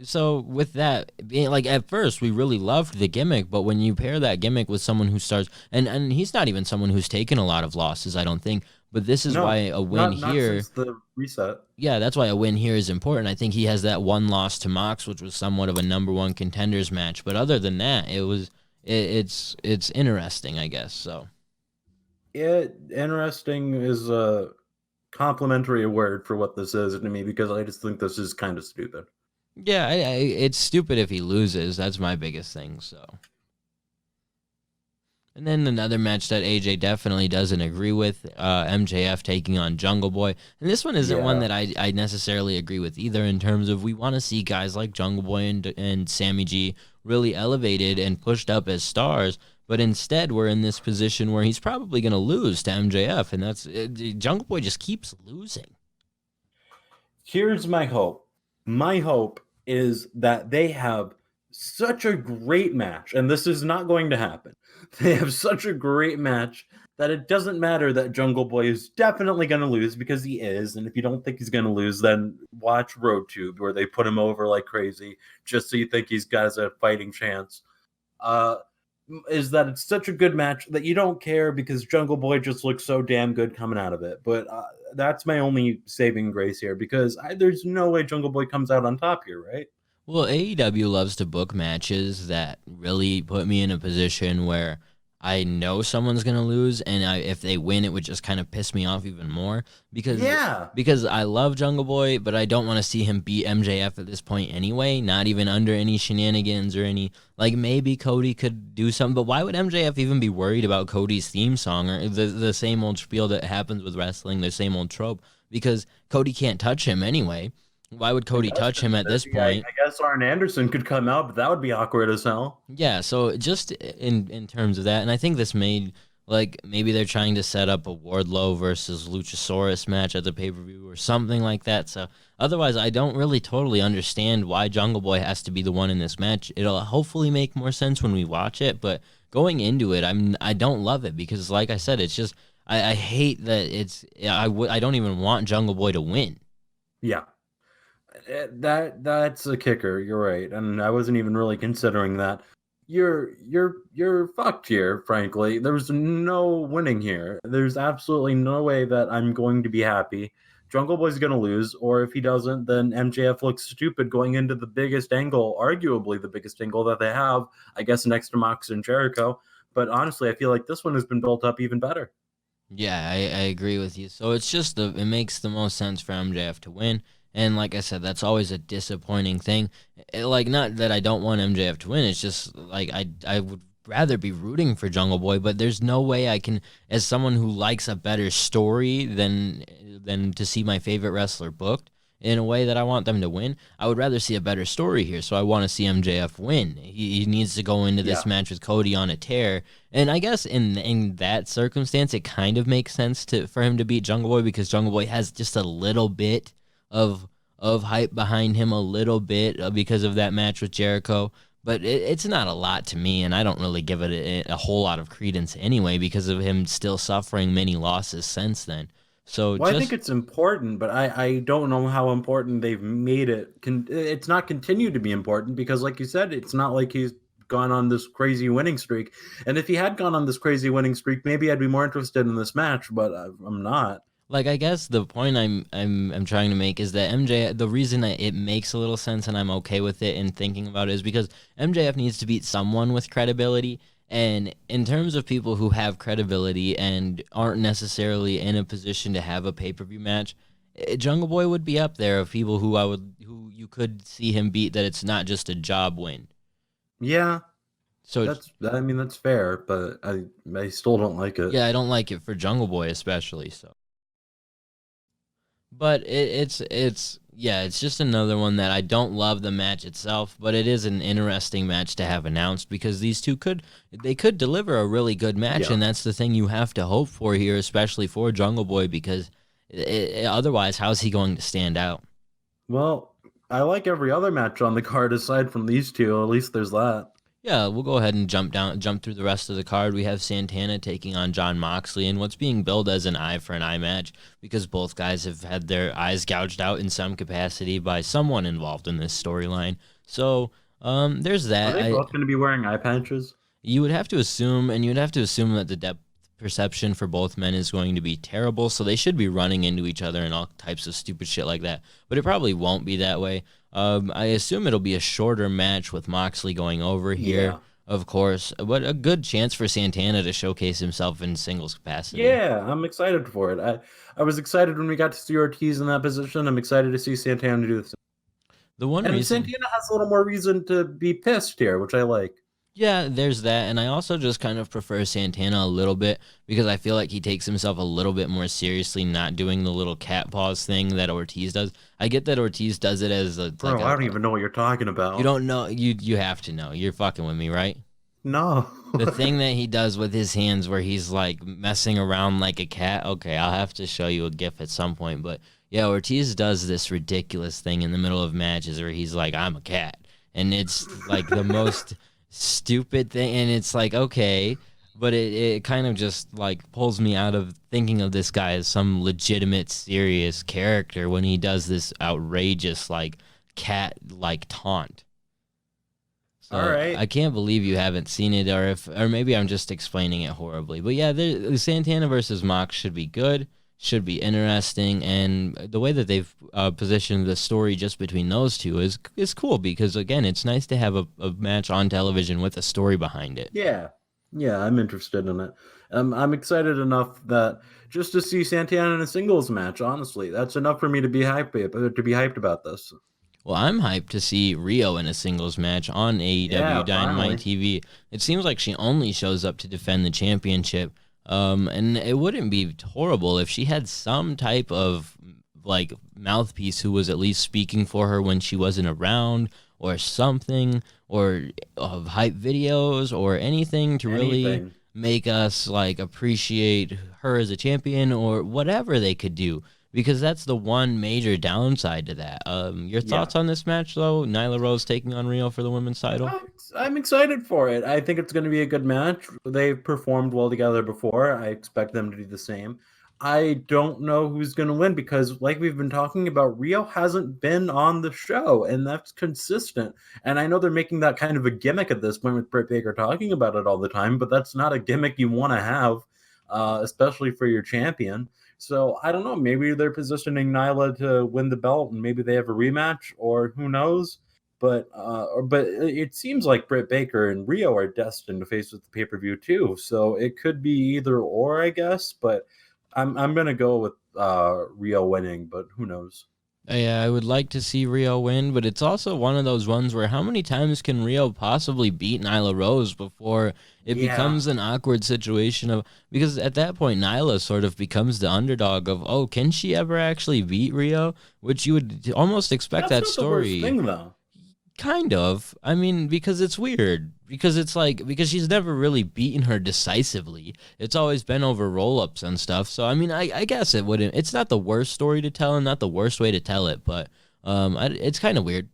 so with that being like at first we really loved the gimmick, but when you pair that gimmick with someone who starts and he's not even someone who's taken a lot of losses, I don't think. But this is why a win not here. Since the reset. Yeah, that's why a win here is important. I think he has that one loss to Mox, which was somewhat of a number one contenders match. But other than that, it's interesting, I guess. So, Interesting is a complimentary word for what this is to me because I just think this is kind of stupid. Yeah, it's stupid if he loses. That's my biggest thing. So, and then another match that AJ definitely doesn't agree with, MJF taking on Jungle Boy. And this one isn't one that I necessarily agree with either, in terms of we want to see guys like Jungle Boy and Sammy G really elevated and pushed up as stars. But instead, we're in this position where he's probably going to lose to MJF. And that's Jungle Boy just keeps losing. Here's my hope. My hope is that they have such a great match, and this is not going to happen. They have such a great match that it doesn't matter that Jungle Boy is definitely going to lose, because he is. And if you don't think he's going to lose, then watch RoadTube, where they put him over like crazy just so you think he's got a fighting chance. Is that it's such a good match that you don't care because Jungle Boy just looks so damn good coming out of it. But that's my only saving grace here, because there's no way Jungle Boy comes out on top here, right? Well, AEW loves to book matches that really put me in a position where I know someone's going to lose, and if they win, it would just kind of piss me off even more, because I love Jungle Boy, but I don't want to see him beat MJF at this point anyway, not even under any shenanigans or any, like, maybe Cody could do something, but why would MJF even be worried about Cody's theme song, or the same old spiel that happens with wrestling, the same old trope, because Cody can't touch him anyway. Why would Cody touch him at this point? I guess Arn Anderson could come out, but that would be awkward as hell. Yeah, so just in terms of that, and I think this made, like, maybe they're trying to set up a Wardlow versus Luchasaurus match at the pay-per-view or something like that. So otherwise, I don't really totally understand why Jungle Boy has to be the one in this match. It'll hopefully make more sense when we watch it, but going into it, I don't love it, because, like I said, it's just I hate that I don't even want Jungle Boy to win. Yeah. That's a kicker. You're right, and I wasn't even really considering that. You're fucked here. Frankly, there's no winning here. There's absolutely no way that I'm going to be happy. Jungle Boy's gonna lose, or if he doesn't, then MJF looks stupid going into the biggest angle, arguably the biggest angle that they have, I guess, next to Mox and Jericho. But honestly, I feel like this one has been built up even better. Yeah, I agree with you. So it's just it makes the most sense for MJF to win. And like I said, that's always a disappointing thing. Like, not that I don't want MJF to win. It's just like I would rather be rooting for Jungle Boy, but there's no way I can, as someone who likes a better story than to see my favorite wrestler booked in a way that I want them to win. I would rather see a better story here. So I want to see MJF win. He needs to go into this match with Cody on a tear. And I guess in that circumstance, it kind of makes sense for him to beat Jungle Boy, because Jungle Boy has just a little bit of hype behind him, a little bit because of that match with Jericho, but it's not a lot to me, and I don't really give it a whole lot of credence anyway, because of him still suffering many losses since then. So I think it's important, but I don't know how important they've made it. It's not continued to be important, because, like you said, it's not like he's gone on this crazy winning streak. And if he had gone on this crazy winning streak, maybe I'd be more interested in this match, but I'm not. Like, I guess the point I'm trying to make is that the reason that it makes a little sense and I'm okay with it and thinking about it is because MJF needs to beat someone with credibility. And in terms of people who have credibility and aren't necessarily in a position to have a pay-per-view match, Jungle Boy would be up there of people who you could see him beat, that it's not just a job win. Yeah. So that's fair, but I still don't like it. Yeah, I don't like it for Jungle Boy especially, so. But it's just another one that I don't love the match itself, but it is an interesting match to have announced, because these two could deliver a really good match, and that's the thing you have to hope for here, especially for Jungle Boy, because otherwise, how's he going to stand out? Well, I like every other match on the card aside from these two. At least there's that. Yeah, we'll go ahead and jump through the rest of the card. We have Santana taking on Jon Moxley in what's being billed as an eye for an eye match, because both guys have had their eyes gouged out in some capacity by someone involved in this storyline. So there's that. Are they both going to be wearing eye patches? You would have to assume that the depth perception for both men is going to be terrible, so they should be running into each other and all types of stupid shit like that. But it probably won't be that way. I assume it'll be a shorter match with Moxley going over here, of course. But a good chance for Santana to showcase himself in singles capacity. Yeah, I'm excited for it. I was excited when we got to see Ortiz in that position. I'm excited to see Santana do this. The one And reason, Santana has a little more reason to be pissed here, which I like. yeah, there's that, and I also just kind of prefer Santana a little bit because I feel like he takes himself a little bit more seriously, not doing the little cat paws thing that Ortiz does. I get that Ortiz does it as a Bro, like I don't even know what you're talking about. you don't know you have to know. You're fucking with me, right? No. The thing that he does with his hands where he's like messing around like a cat. Okay, I'll have to show you a gif at some point, but yeah, Ortiz does this ridiculous thing in the middle of matches where he's like, I'm a cat. And it's like the most stupid thing, and it's like, okay, but it kind of just like pulls me out of thinking of this guy as some legitimate serious character when he does this outrageous like cat like taunt. So All right. I can't believe you haven't seen it, or maybe I'm just explaining it horribly. But yeah, Santana versus Mox should be good, should be interesting, and the way that they've positioned the story just between those two is cool because again, it's nice to have a match on television with a story behind it. Yeah. Yeah, I'm interested in it. I'm excited enough that just to see Santana in a singles match, honestly, that's enough for me to be hyped about this. Well, I'm hyped to see Rio in a singles match on AEW Yeah, Dynamite TV. It seems like she only shows up to defend the championship. And it wouldn't be horrible if she had some type of like mouthpiece who was at least speaking for her when she wasn't around or something, or of hype videos or anything to really Anything. make us like appreciate her as a champion or whatever they could do. Because that's the one major downside to that. Your thoughts on this match, though? Nyla Rose taking on Rio for the women's title? I'm excited for it. I think it's going to be a good match. They've performed well together before. I expect them to do the same. I don't know who's going to win because, like we've been talking about, Rio hasn't been on the show, and that's consistent. And I know they're making that kind of a gimmick at this point with Britt Baker talking about it all the time, but that's not a gimmick you want to have, especially for your champion. So I don't know. Maybe they're positioning Nyla to win the belt, and maybe they have a rematch, or who knows. But it seems like Britt Baker and Rio are destined to face with the pay-per-view too. So it could be either or, I guess. But I'm gonna go with Rio winning, but who knows? Yeah, I would like to see Rio win, but it's also one of those ones where how many times can Rio possibly beat Nyla Rose before it becomes an awkward situation of, because at that point Nyla sort of becomes the underdog of, oh, can she ever actually beat Rio? Which you would almost expect That's that not story. the worst thing, though. Kind of. I mean, because it's weird. Because it's like, because she's never really beaten her decisively. It's always been over roll-ups and stuff. So, I mean, I guess it wouldn't. It's not the worst story to tell and not the worst way to tell it, but it's kind of weird.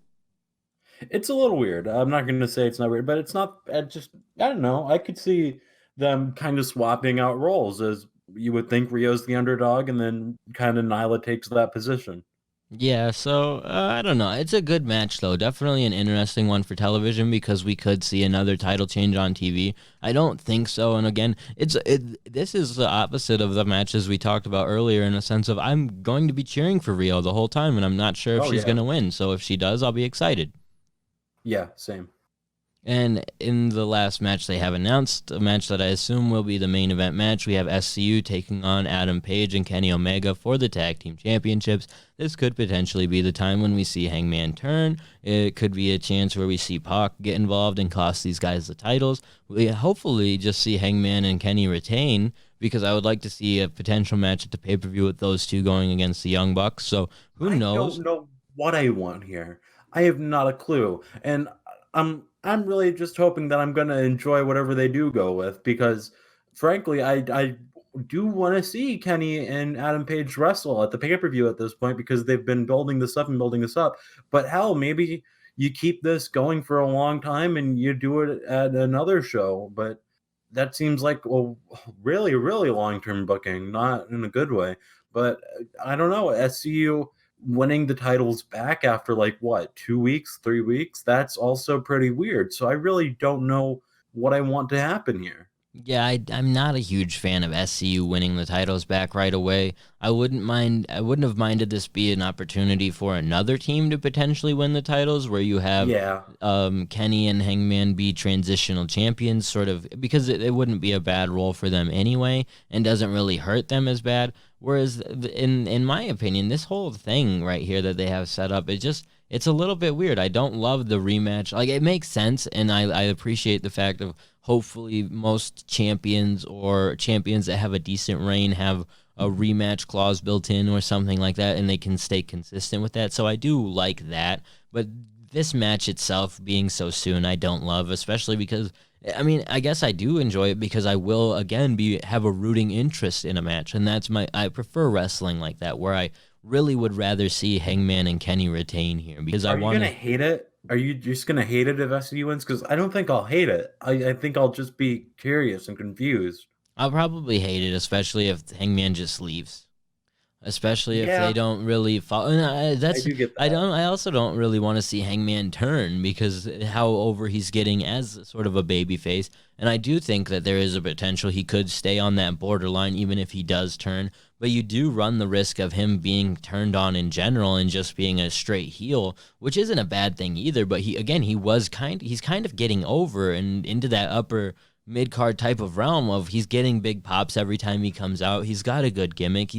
It's a little weird. I'm not going to say it's not weird, but it's not. I don't know. I could see them kind of swapping out roles, as you would think Rio's the underdog, and then kind of Nyla takes that position. Yeah, so I don't know. It's a good match, though. Definitely an interesting one for television because we could see another title change on TV. I don't think so. And again, this is the opposite of the matches we talked about earlier in a sense of I'm going to be cheering for Rio the whole time, and I'm not sure if she's going to win. So if she does, I'll be excited. Yeah, same. And in the last match they have announced, a match that I assume will be the main event match, we have SCU taking on Adam Page and Kenny Omega for the Tag Team Championships. This could potentially be the time when we see Hangman turn. It could be a chance where we see Pac get involved and cost these guys the titles. We hopefully just see Hangman and Kenny retain, because I would like to see a potential match at the pay-per-view with those two going against the Young Bucks. So who knows? I don't know what I want here. I have not a clue. And I'm really just hoping that I'm going to enjoy whatever they do go with, because frankly, I do want to see Kenny and Adam Page wrestle at the pay-per-view at this point, because they've been building this up. But hell, maybe you keep this going for a long time and you do it at another show. But that seems like a really, really long-term booking, not in a good way. But I don't know. SCU winning the titles back after 2 weeks, 3 weeks, that's also pretty weird. So I really don't know what I want to happen here. Yeah, I'm not a huge fan of SCU winning the titles back right away. I wouldn't have minded this be an opportunity for another team to potentially win the titles, where you have Kenny and Hangman be transitional champions, sort of, because it wouldn't be a bad role for them anyway, and doesn't really hurt them as bad. Whereas in my opinion, this whole thing right here that they have set up, it's a little bit weird. I don't love the rematch. Like, it makes sense, and I appreciate the fact of hopefully most champions or champions that have a decent reign have a rematch clause built in or something like that, and they can stay consistent with that. So I do like that. But this match itself being so soon, I don't love, especially because, I mean, I guess I do enjoy it because I will, again, have a rooting interest in a match. And I prefer wrestling like that, where I really would rather see Hangman and Kenny retain here because Are you going to hate it? Are you just going to hate it if SCU wins? Because I don't think I'll hate it. I think I'll just be curious and confused. I'll probably hate it, especially if Hangman just leaves. Especially if they don't really follow. I do get that. I also don't really want to see Hangman turn because how over he's getting as sort of a babyface. And I do think that there is a potential he could stay on that borderline even if he does turn. But you do run the risk of him being turned on in general and just being a straight heel, which isn't a bad thing either. But he's kind of getting over and into that upper mid-card type of realm of he's getting big pops every time he comes out. He's got a good gimmick.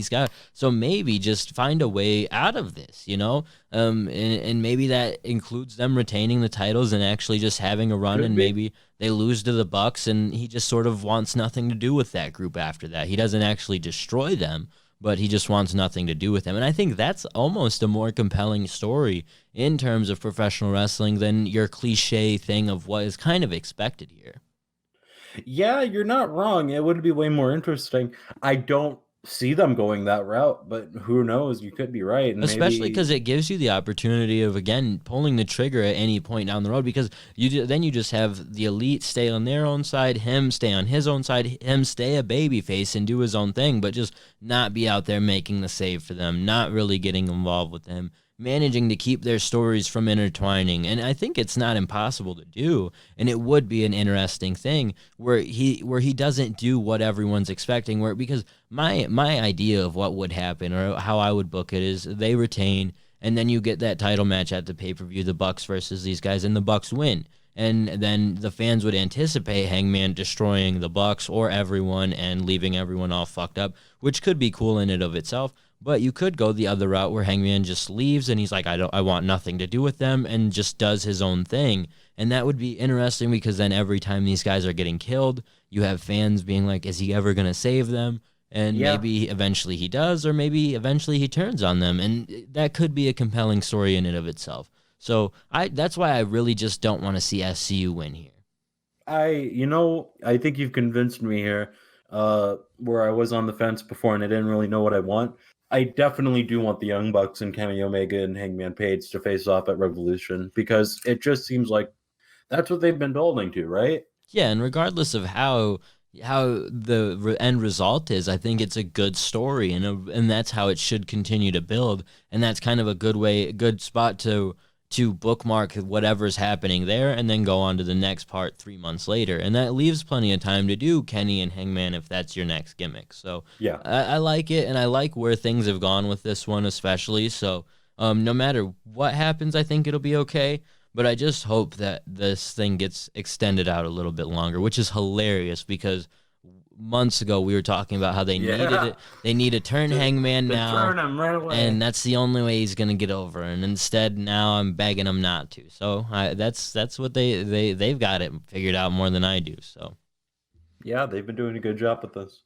So maybe just find a way out of this, you know? And maybe that includes them retaining the titles and actually just having a run, and maybe they lose to the Bucks and he just sort of wants nothing to do with that group after that. He doesn't actually destroy them, but he just wants nothing to do with them. And I think that's almost a more compelling story in terms of professional wrestling than your cliche thing of what is kind of expected here. Yeah, you're not wrong. It would be way more interesting. I don't see them going that route, but who knows? You could be right. And especially because it gives you the opportunity of, again, pulling the trigger at any point down the road, because then you just have the Elite stay on their own side, him stay on his own side, him stay a babyface and do his own thing, but just not be out there making the save for them, not really getting involved with them, managing to keep their stories from intertwining. And I think it's not impossible to do, and it would be an interesting thing where he doesn't do what everyone's expecting, because my idea of what would happen or how I would book it is they retain, and then you get that title match at the pay-per-view, the Bucks versus these guys, and the Bucks win. And then the fans would anticipate Hangman destroying the Bucks or everyone and leaving everyone all fucked up, which could be cool in and of itself. But you could go the other route where Hangman just leaves and he's like, I want nothing to do with them, and just does his own thing. And that would be interesting because then every time these guys are getting killed, you have fans being like, is he ever going to save them? And maybe eventually he does, or maybe eventually he turns on them. And that could be a compelling story in and of itself. So that's why I really just don't want to see SCU win here. I think you've convinced me here, where I was on the fence before and I didn't really know what I want. I definitely do want the Young Bucks and Kenny Omega and Hangman Page to face off at Revolution, because it just seems like that's what they've been building to, right? Yeah, and regardless of how the end result is, I think it's a good story, and that's how it should continue to build, and that's kind of a good spot to bookmark whatever's happening there and then go on to the next part 3 months later. And that leaves plenty of time to do Kenny and Hangman if that's your next gimmick. So yeah, I like it, and I like where things have gone with this one especially. So no matter what happens, I think it'll be okay. But I just hope that this thing gets extended out a little bit longer, which is hilarious because months ago we were talking about how they needed it. They need to turn Hangman now, turn him right away. And that's the only way he's gonna get over. And instead, now I'm begging him not to. So that's what they've got it figured out more than I do. So yeah, they've been doing a good job with this.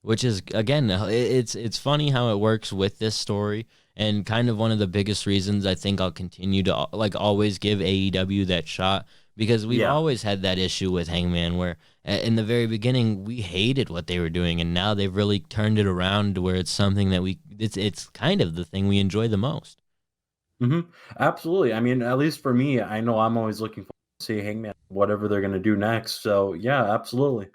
Which is, again, it's funny how it works with this story, and kind of one of the biggest reasons I think I'll continue to always give AEW that shot. Because we've always had that issue with Hangman where in the very beginning we hated what they were doing, and now they've really turned it around to where it's something that it's kind of the thing we enjoy the most. Mm-hmm. Absolutely. I mean, at least for me, I know I'm always looking forward to see Hangman, whatever they're going to do next. So yeah, absolutely.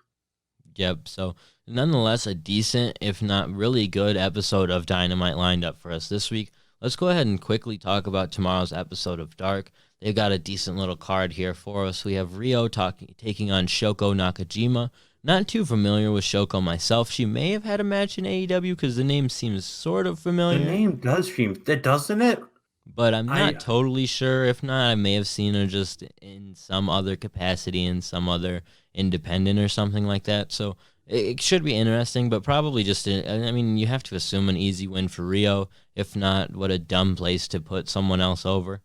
Yep. So nonetheless, a decent, if not really good episode of Dynamite lined up for us this week. Let's go ahead and quickly talk about tomorrow's episode of Dark. They've got a decent little card here for us. We have Rio taking on Shoko Nakajima. Not too familiar with Shoko myself. She may have had a match in AEW because the name seems sort of familiar. The name does seem, doesn't it? But I'm not totally sure. If not, I may have seen her just in some other capacity, in some other independent or something like that. So it should be interesting, but probably just, you have to assume an easy win for Rio. If not, what a dumb place to put someone else over.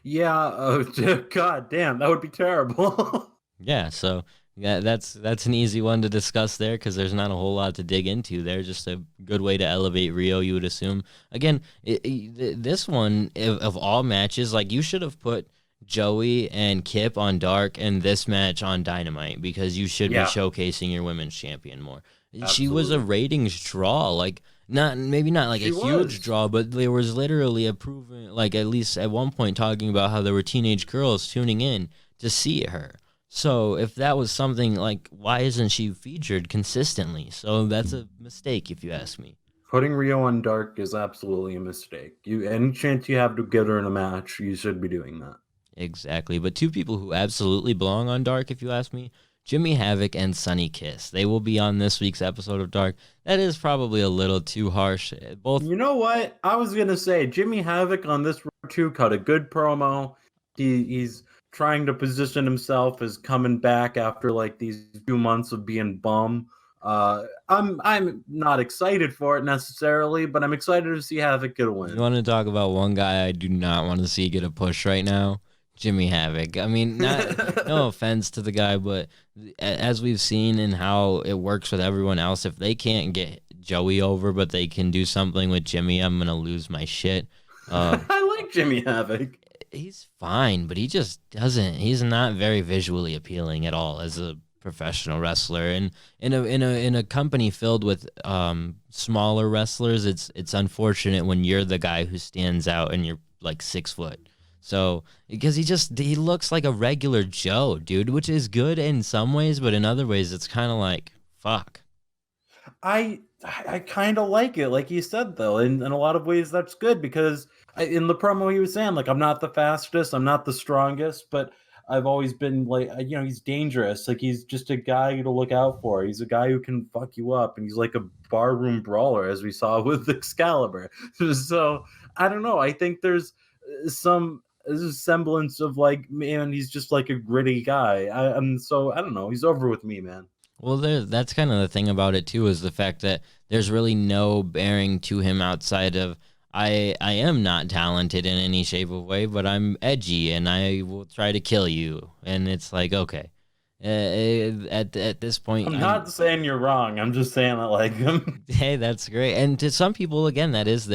Yeah, god damn, that would be terrible. Yeah, so yeah, that's an easy one to discuss there because there's not a whole lot to dig into there. Just a good way to elevate Rio, you would assume. Again, this one of all matches, like you should have put Joey and Kip on Dark and this match on Dynamite because you should be showcasing your women's champion more. Absolutely. She was a ratings draw, like maybe not like huge draw, but there was literally a proven, like at least at one point talking about how there were teenage girls tuning in to see her. So if that was something like, why isn't she featured consistently? So that's a mistake, if you ask me. Putting Rio on Dark is absolutely a mistake. Any chance you have to get her in a match, you should be doing that. Exactly. But two people who absolutely belong on Dark, if you ask me, Jimmy Havoc and Sunny Kiss. They will be on this week's episode of Dark. That is probably a little too harsh. Both. You know what? I was going to say, Jimmy Havoc on this Raw 2 cut a good promo. He's trying to position himself as coming back after like these 2 months of being bum. I'm not excited for it necessarily, but I'm excited to see Havoc get a win. You want to talk about one guy I do not want to see get a push right now? Jimmy Havoc. I mean, no offense to the guy, but as we've seen in how it works with everyone else, if they can't get Joey over, but they can do something with Jimmy, I'm gonna lose my shit. I like Jimmy Havoc. He's fine, but he just doesn't. He's not very visually appealing at all as a professional wrestler. And in a company filled with smaller wrestlers, it's unfortunate when you're the guy who stands out and you're like 6 foot. So because he looks like a regular Joe, dude, which is good in some ways, but in other ways it's kind of like fuck. I kind of like it, like you said though. In a lot of ways, that's good because in the promo he was saying like I'm not the fastest, I'm not the strongest, but I've always been like he's dangerous. Like he's just a guy to look out for. He's a guy who can fuck you up, and he's like a barroom brawler as we saw with Excalibur. So I don't know. I think there's some semblance of like, man, he's just like a gritty guy. So I don't know. He's over with me, man. Well, that's kind of the thing about it too, is the fact that there's really no bearing to him outside of I am not talented in any shape of way, but I'm edgy and I will try to kill you. And it's like, okay, at this point, I'm not saying you're wrong. I'm just saying I like him. Hey, that's great. And to some people, again, that is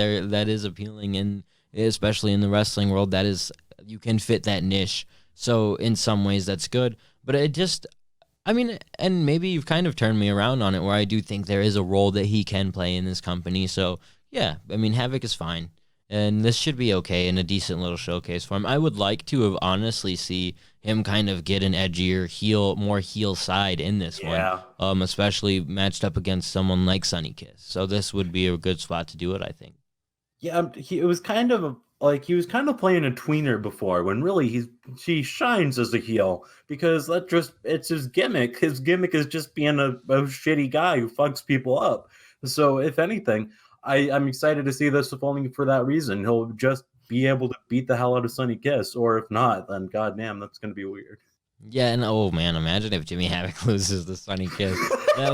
appealing, and especially in the wrestling world, that is, you can fit that niche. So in some ways that's good, but it just, I mean, and maybe you've kind of turned me around on it where I do think there is a role that he can play in this company. So yeah, I mean, Havoc is fine, and this should be okay and a decent little showcase for him. I would like to have honestly see him kind of get an edgier more heel side in this one, especially matched up against someone like Sunny Kiss. So this would be a good spot to do it, I think. Yeah, it was kind of like he was kind of playing a tweener before, when really she shines as a heel because it's his gimmick. His gimmick is just being a shitty guy who fucks people up. So if anything, I'm excited to see this, if only for that reason. He'll just be able to beat the hell out of Sunny Kiss, or if not, then goddamn, that's gonna be weird. Yeah, and oh man, imagine if Jimmy Havoc loses to Sunny Kiss. that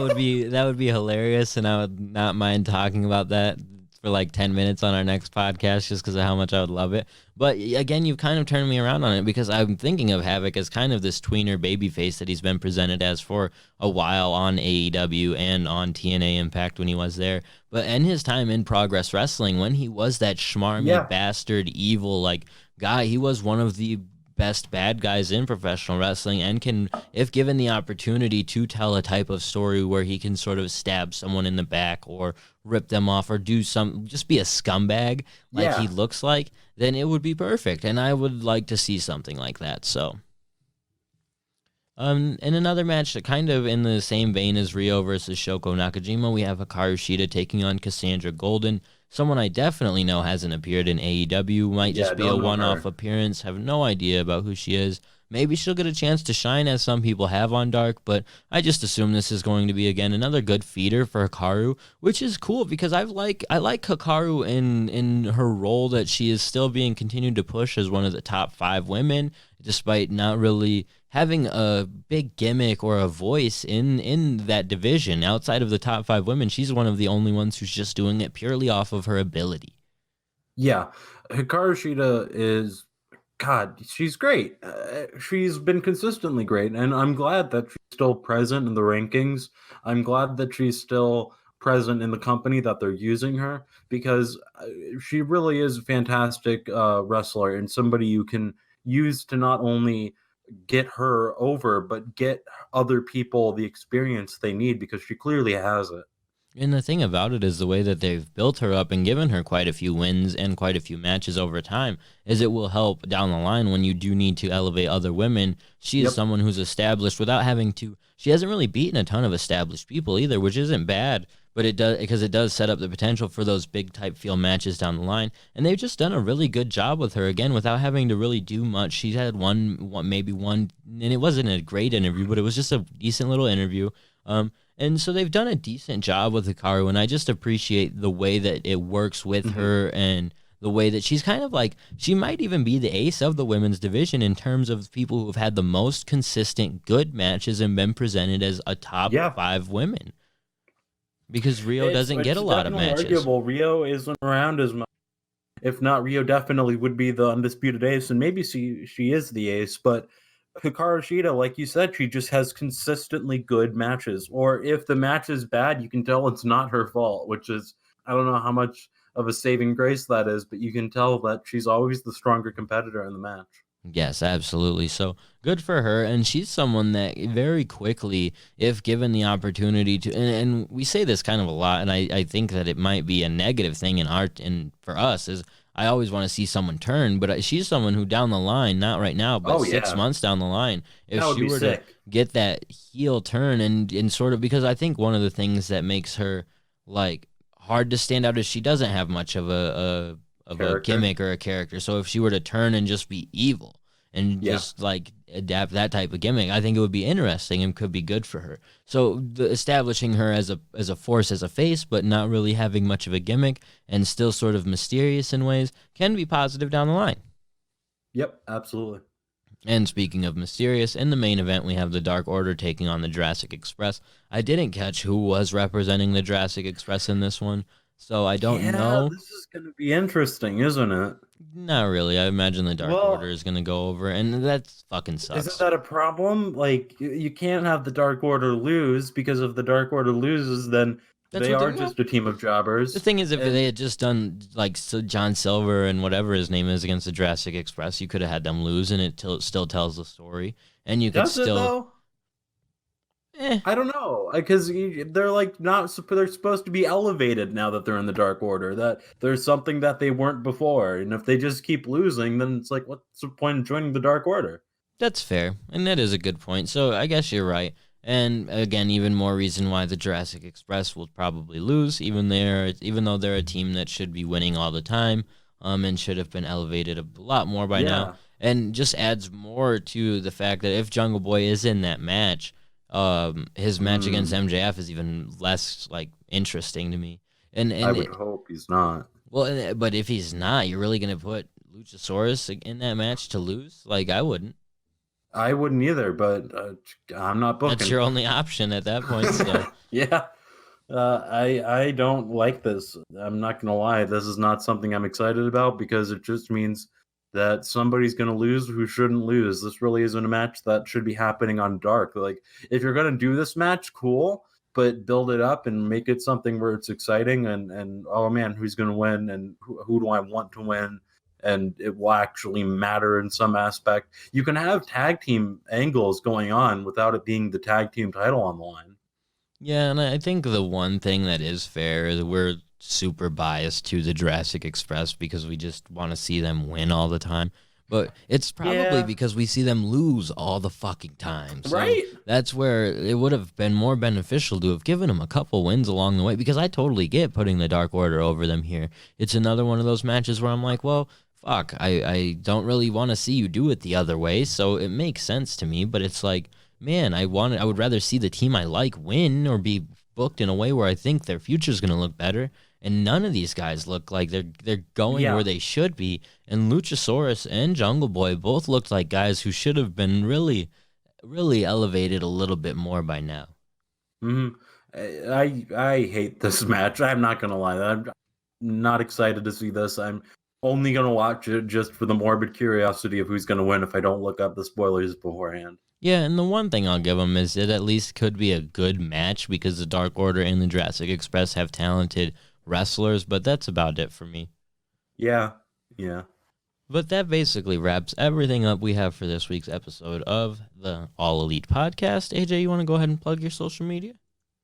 would be hilarious, and I would not mind talking about that for like 10 minutes on our next podcast just because of how much I would love it. But again, you've kind of turned me around on it because I'm thinking of Havoc as kind of this tweener babyface that he's been presented as for a while on AEW and on TNA Impact when he was there. But in his time in Progress Wrestling, when he was that schmarmy bastard evil like guy, he was one of the best bad guys in professional wrestling and can, if given the opportunity to tell a type of story where he can sort of stab someone in the back or rip them off or do just be a scumbag like he looks like, then it would be perfect. And I would like to see something like that. So in another match that kind of in the same vein as Rio versus Shoko Nakajima, we have Hikaru Shida taking on Cassandra Golden. Someone I definitely know hasn't appeared in AEW, might just be a one-off appearance, have no idea about who she is. Maybe she'll get a chance to shine as some people have on Dark, but I just assume this is going to be, again, another good feeder for Hikaru, which is cool because I like Hikaru in her role that she is still being continued to push as one of the top 5 women, despite not really having a big gimmick or a voice in that division. Outside of the top 5 women, she's one of the only ones who's just doing it purely off of her ability. Yeah, Hikaru Shida is God, she's great. She's been consistently great, and I'm glad that she's still present in the rankings. I'm glad that she's still present in the company that they're using her because she really is a fantastic wrestler and somebody you can use to not only get her over, but get other people the experience they need because she clearly has it. And the thing about it is the way that they've built her up and given her quite a few wins and quite a few matches over time is it will help down the line when you do need to elevate other women. She is Yep. someone who's established without having to. She hasn't really beaten a ton of established people either, which isn't bad, but it does because it does set up the potential for those big type feel matches down the line. And they've just done a really good job with her again without having to really do much. She had maybe one, and it wasn't a great interview, but it was just a decent little interview. And so they've done a decent job with Hikaru, and I just appreciate the way that it works with her and the way that she's kind of like, she might even be the ace of the women's division in terms of people who've had the most consistent good matches and been presented as a top Yeah. 5 women. Because Rio doesn't get a It's lot of definitely matches. Arguable. Rio isn't around as much. If not, Rio definitely would be the undisputed ace, and maybe she is the ace. But Hikaru Shida, like you said, she just has consistently good matches. Or if the match is bad, you can tell it's not her fault, which is, I don't know how much of a saving grace that is, but you can tell that she's always the stronger competitor in the match. Yes, absolutely. So good for her. And she's someone that very quickly, if given the opportunity to, and we say this kind of a lot, and I think that it might be a negative thing in art and for us is I always want to see someone turn, but she's someone who down the line, not right now, but Oh, 6 yeah. months down the line, if That would she be were sick. to get that heel turn and sort of, because I think one of the things that makes her like hard to stand out is she doesn't have much of a Character. gimmick or a character. So if she were to turn and just be evil and Yeah. just like adapt that type of gimmick, I think it would be interesting and could be good for her. So establishing her as a force, as a face, but not really having much of a gimmick and still sort of mysterious in ways can be positive down the line. Yep, absolutely. And speaking of mysterious, in the main event, we have the Dark Order taking on the Jurassic Express. I didn't catch who was representing the Jurassic Express in this one, so I don't know. This is going to be interesting, isn't it? Not really. I imagine the Dark Well- Order is going to go over, and that fucking sucks. Isn't that a problem? Like, you can't have the Dark Order lose because if the Dark Order loses, then That's they what are they just a team of jobbers. The thing is, if And- they had just done like John Silver and whatever his name is against the Jurassic Express, you could have had them lose, and it still tells the story, and you could Does it still. though? Eh, I don't know, because they're like not. They're supposed to be elevated now that they're in the Dark Order. That there's something that they weren't before, and if they just keep losing, then it's like, what's the point of joining the Dark Order? that's fair, and that is a good point. So I guess you're right. And again, even more reason why the Jurassic Express will probably lose, even though they're a team that should be winning all the time, and should have been elevated a lot more by now. And just adds more to the fact that if Jungle Boy is in that match, his match against MJF is even less like interesting to me. And I would hope he's not. well, but if he's not, you're really gonna put Luchasaurus in that match to lose? Like I wouldn't. I wouldn't either, but I'm not booking. That's your only option at that point. So. Yeah. I don't like this. I'm not gonna lie. This is not something I'm excited about because it just means that somebody's gonna lose who shouldn't lose. This really isn't a match that should be happening on Dark. Like, if you're gonna do this match, cool, but build it up and make it something where it's exciting and oh man, who's gonna win and who do I want to win? And it will actually matter in some aspect. You can have tag team angles going on without it being the tag team title on the line. Yeah, and I think the one thing that is fair is we're super biased to the Jurassic Express because we just want to see them win all the time. But it's probably Yeah. because we see them lose all the fucking time. So Right. that's where it would have been more beneficial to have given them a couple wins along the way because I totally get putting the Dark Order over them here. It's another one of those matches where I'm like, well, fuck, I don't really want to see you do it the other way, so it makes sense to me, but it's like, man, I would rather see the team I like win or be booked in a way where I think their future's going to look better. And none of these guys look like they're going Yeah. where they should be. And Luchasaurus and Jungle Boy both looked like guys who should have been really, really elevated a little bit more by now. hmm I hate this match. I'm not gonna lie. I'm not excited to see this. only gonna watch it just for the morbid curiosity of who's gonna win if I don't look up the spoilers beforehand. Yeah, and the one thing I'll give them is it at least could be a good match because the Dark Order and the Jurassic Express have talented wrestlers, but that's about it for me. Yeah. But that basically wraps everything up we have for this week's episode of the All Elite Podcast. AJ, you want to go ahead and plug your social media?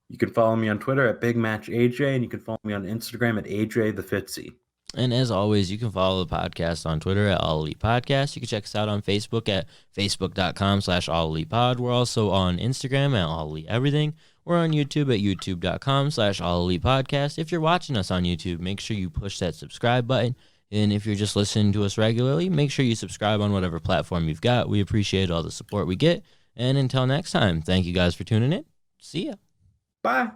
You can follow me on Twitter at BigMatchAJ, and you can follow me on Instagram at AJTheFitzy. And as always, you can follow the podcast on Twitter at All Elite Podcast. You can check us out on Facebook at facebook.com/AllElitePod. We're also on Instagram at All Elite Everything. We're on YouTube at youtube.com/AllElitePodcast. If you're watching us on YouTube, make sure you push that subscribe button. And if you're just listening to us regularly, make sure you subscribe on whatever platform you've got. We appreciate all the support we get. And until next time, thank you guys for tuning in. See ya. Bye.